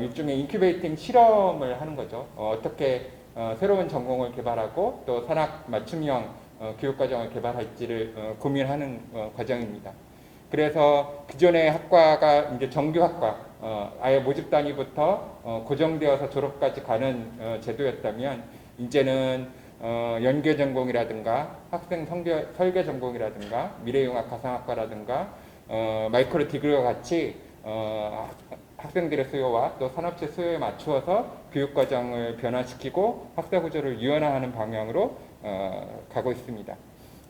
일종의 인큐베이팅 실험을 하는 거죠. 어떻게 새로운 전공을 개발하고 또 산학 맞춤형 교육과정을 개발할지를 고민하는 과정입니다. 그래서 기존의 학과가 이제 정규학과, 아예 모집 단위부터 고정되어서 졸업까지 가는 제도였다면, 이제는 연계 전공이라든가 학생 설계 전공이라든가 미래융합 가상학과라든가 마이크로 디그리와 같이 학생들의 수요와 또 산업체 수요에 맞추어서 교육과정을 변화시키고 학사 구조를 유연화하는 방향으로 가고 있습니다.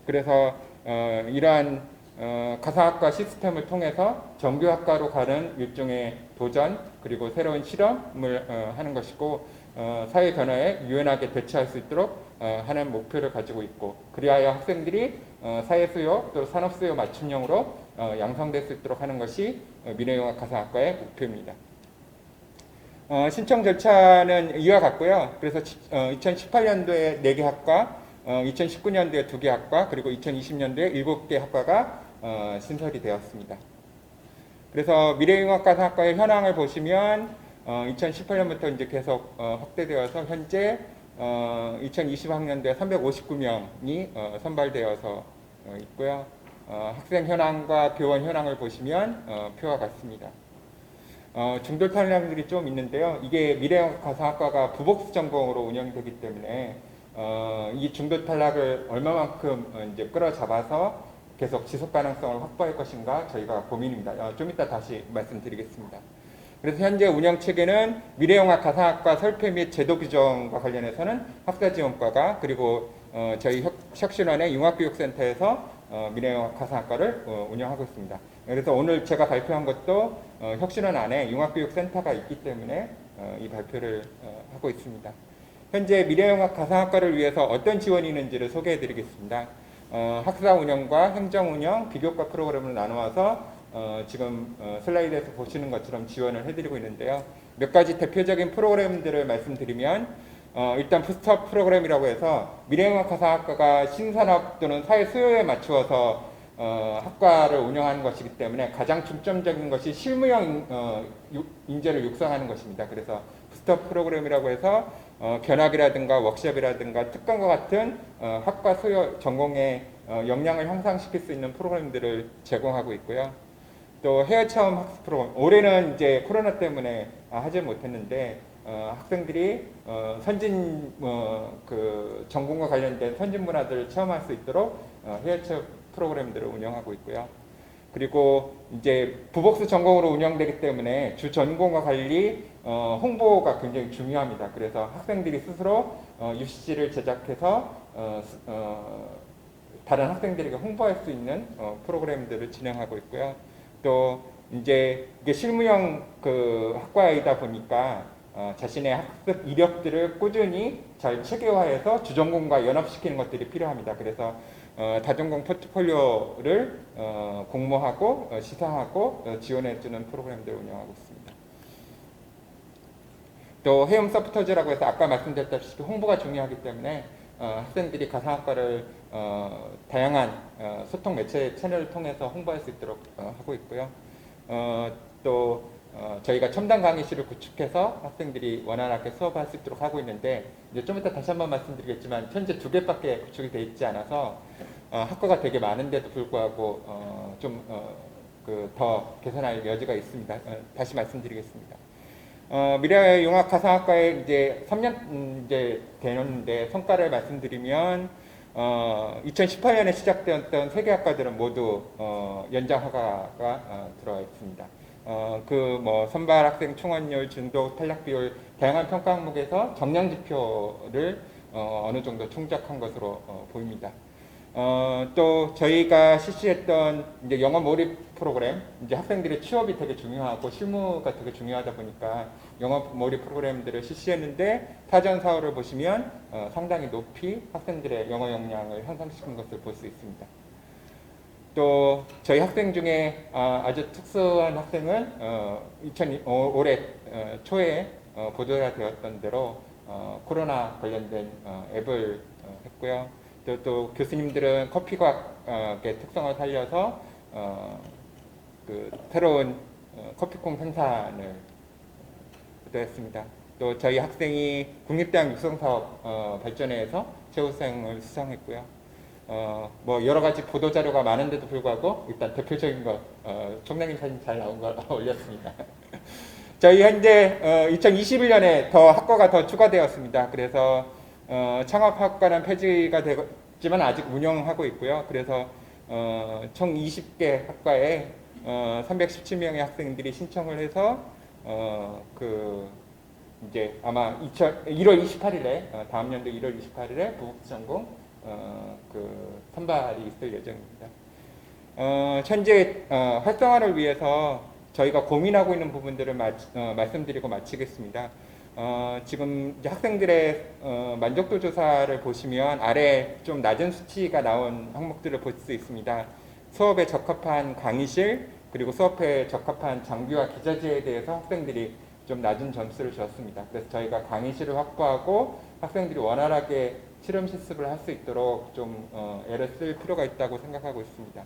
그래서 이러한 가상학과 시스템을 통해서 정규학과로 가는 일종의 도전 그리고 새로운 실험을 하는 것이고, 사회 변화에 유연하게 대처할 수 있도록 하는 목표를 가지고 있고, 그리하여 학생들이 사회 수요 또 산업 수요 맞춤형으로 양성될 수 있도록 하는 것이 미래융합 가상학과의 목표입니다. 신청 절차는 이와 같고요. 그래서 2018년도에 4개 학과, 2019년도에 2개 학과, 그리고 2020년도에 7개 학과가 신설이 되었습니다. 그래서 미래융합 가상학과의 현황을 보시면 2018년부터 이제 계속 확대되어서 현재 2020학년도에 359명이 선발되어서 있고요. 학생 현황과 교원 현황을 보시면 표와 같습니다. 중돌 탈락들이 좀 있는데요. 이게 미래융합 가상학과가 부복수 전공으로 운영되기 때문에 이 중돌 탈락을 얼마만큼 이제 끌어잡아서 계속 지속 가능성을 확보할 것인가 저희가 고민입니다. 좀 이따 다시 말씀드리겠습니다. 그래서 현재 운영 체계는 미래융합 가상학과 설계 및 제도 규정과 관련해서는 학사지원과가, 그리고 저희 혁신원의 융합교육센터에서 미래융합 가상학과를 운영하고 있습니다. 그래서 오늘 제가 발표한 것도 혁신원 안에 융합교육센터가 있기 때문에 이 발표를 하고 있습니다. 현재 미래융합 가상학과를 위해서 어떤 지원이 있는지를 소개해 드리겠습니다. 학사 운영과 행정 운영, 비교과 프로그램을 나누어서 지금 슬라이드에서 보시는 것처럼 지원을 해드리고 있는데요. 몇 가지 대표적인 프로그램들을 말씀드리면, 일단 부스터 프로그램이라고 해서 미래융합 가상학과가 신산업 또는 사회 수요에 맞추어서 학과를 운영하는 것이기 때문에 가장 중점적인 것이 실무형 인재를 육성하는 것입니다. 그래서 부스터 프로그램이라고 해서 견학이라든가 워크숍이라든가 특강과 같은 학과 수요 전공의 역량을 향상시킬 수 있는 프로그램들을 제공하고 있고요. 또 해외 체험 학습 프로그램, 올해는 이제 코로나 때문에 하지 못했는데 학생들이 선진 그 전공과 관련된 선진 문화들을 체험할 수 있도록 해외 체험 프로그램들을 운영하고 있고요. 그리고 이제 부복수 전공으로 운영되기 때문에 주 전공과 관리, 홍보가 굉장히 중요합니다. 그래서 학생들이 스스로 UCC를 제작해서 다른 학생들에게 홍보할 수 있는 프로그램들을 진행하고 있고요. 또 이제 이게 실무형 그 학과이다 보니까 자신의 학습 이력들을 꾸준히 잘 체계화해서 주전공과 연합시키는 것들이 필요합니다. 그래서 다전공 포트폴리오를 공모하고 시상하고 지원해주는 프로그램들을 운영하고 있습니다. 또 해움 서포터즈라고 해서 아까 말씀드렸다시피 홍보가 중요하기 때문에 학생들이 가상학과를 다양한 소통 매체 채널을 통해서 홍보할 수 있도록 하고 있고요. 또 저희가 첨단 강의실을 구축해서 학생들이 원활하게 수업할 수 있도록 하고 있는데 이제 좀 이따 다시 한번 말씀드리겠지만 현재 2개밖에 구축이 되어 있지 않아서 학과가 되게 많은데도 불구하고 좀 더 개선할 여지가 있습니다. 다시 말씀드리겠습니다. 미래융합가상학과에 이제 3년 이제 되는데 성과를 말씀드리면 2018년에 시작되었던 3개 학과들은 모두 연장 허가가 들어와 있습니다. 그 뭐 선발 학생 충원율, 진도, 탈락 비율 다양한 평가 항목에서 정량 지표를 어느 정도 충족한 것으로 보입니다. 또 저희가 실시했던 이제 영어 몰입 프로그램, 이제 학생들의 취업이 되게 중요하고 실무가 되게 중요하다 보니까 영어 몰입 프로그램들을 실시했는데 사전 사업을 보시면 상당히 높이 학생들의 영어 역량을 향상시킨 것을 볼 수 있습니다. 또 저희 학생 중에 아주 특수한 학생은 올해 초에 보도가 되었던 대로 코로나 관련된 앱을 했고요. 또 교수님들은 커피과학의 특성을 살려서 그 새로운 커피콩 생산을 했습니다. 또 저희 학생이 국립대학 육성사업 발전회에서 최우수상을 수상했고요. 뭐 여러 가지 보도 자료가 많은데도 불구하고 일단 대표적인 것 총장님 사진 잘 나온 걸 올렸습니다. 저희 현재 2021년에 더 학과가 더 추가되었습니다. 그래서 창업학과는 폐지가 되지만 아직 운영하고 있고요. 그래서 총 20개 학과에 317명의 학생들이 신청을 해서 이제 아마 1월 28일에 다음 연도 1월 28일에 부국수 전공 선발이 있을 예정입니다. 현재 활성화를 위해서 저희가 고민하고 있는 부분들을 말씀드리고 마치겠습니다. 지금 이제 학생들의 만족도 조사를 보시면 아래 좀 낮은 수치가 나온 항목들을 볼 수 있습니다. 수업에 적합한 강의실 그리고 수업에 적합한 장비와 기자재에 대해서 학생들이 좀 낮은 점수를 주었습니다. 그래서 저희가 강의실을 확보하고 학생들이 원활하게 실험 실습을 할 수 있도록 좀 애를 쓸 필요가 있다고 생각하고 있습니다.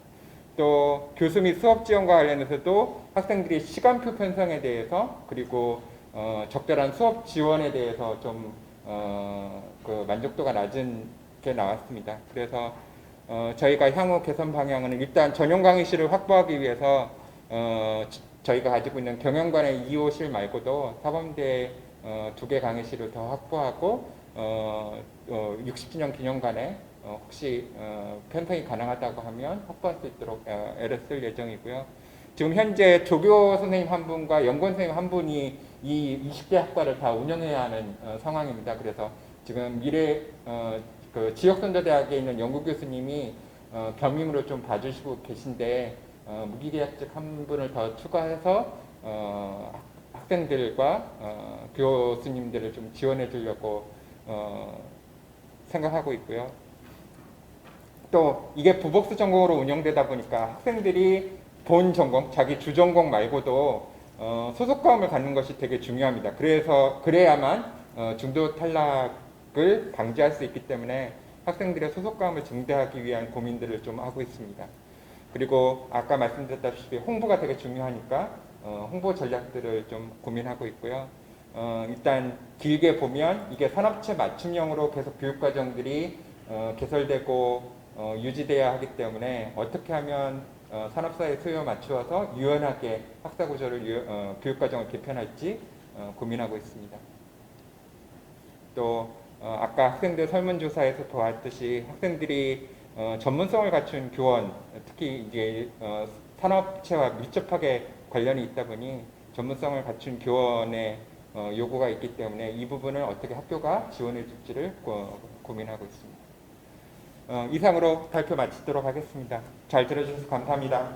또 교수 및 수업 지원과 관련해서도 학생들이 시간표 편성에 대해서 그리고 적절한 수업 지원에 대해서 좀 그 만족도가 낮은 게 나왔습니다. 그래서 저희가 향후 개선 방향은 일단 전용 강의실을 확보하기 위해서 저희가 가지고 있는 경영관의 2호실 말고도 사범대에 2개 강의실을 더 확보하고 60주년 기념관에 혹시 편성이 가능하다고 하면 확보할 수 있도록 애를 쓸 예정이고요. 지금 현재 조교 선생님 한 분과 연구원 선생님 한 분이 이 20개 학과를 다 운영해야 하는 상황입니다. 그래서 지금 그 지역선조대학에 있는 연구 교수님이 겸임으로 좀 봐주시고 계신데 무기계약직 한 분을 더 추가해서 학생들과 교수님들을 좀 지원해 주려고 생각하고 있고요. 또 이게 부복수 전공으로 운영되다 보니까 학생들이 본 전공, 자기 주전공 말고도 소속과목을 갖는 것이 되게 중요합니다. 그래야만 중도 탈락을 방지할 수 있기 때문에 학생들의 소속과목을 증대하기 위한 고민들을 좀 하고 있습니다. 그리고 아까 말씀드렸다시피 홍보가 되게 중요하니까 홍보 전략들을 좀 고민하고 있고요. 일단 길게 보면 이게 산업체 맞춤형으로 계속 교육과정들이 개설되고 유지돼야 하기 때문에 어떻게 하면 산업사회 수요에 맞추어서 유연하게 학사구조를 교육과정을 개편할지 고민하고 있습니다. 또 아까 학생들 설문조사에서 보았듯이 학생들이 전문성을 갖춘 교원, 특히 이제 산업체와 밀접하게 관련이 있다 보니 전문성을 갖춘 교원의 요구가 있기 때문에 이 부분을 어떻게 학교가 지원해 줄지를 고민하고 있습니다. 이상으로 발표 마치도록 하겠습니다. 잘 들어주셔서 감사합니다.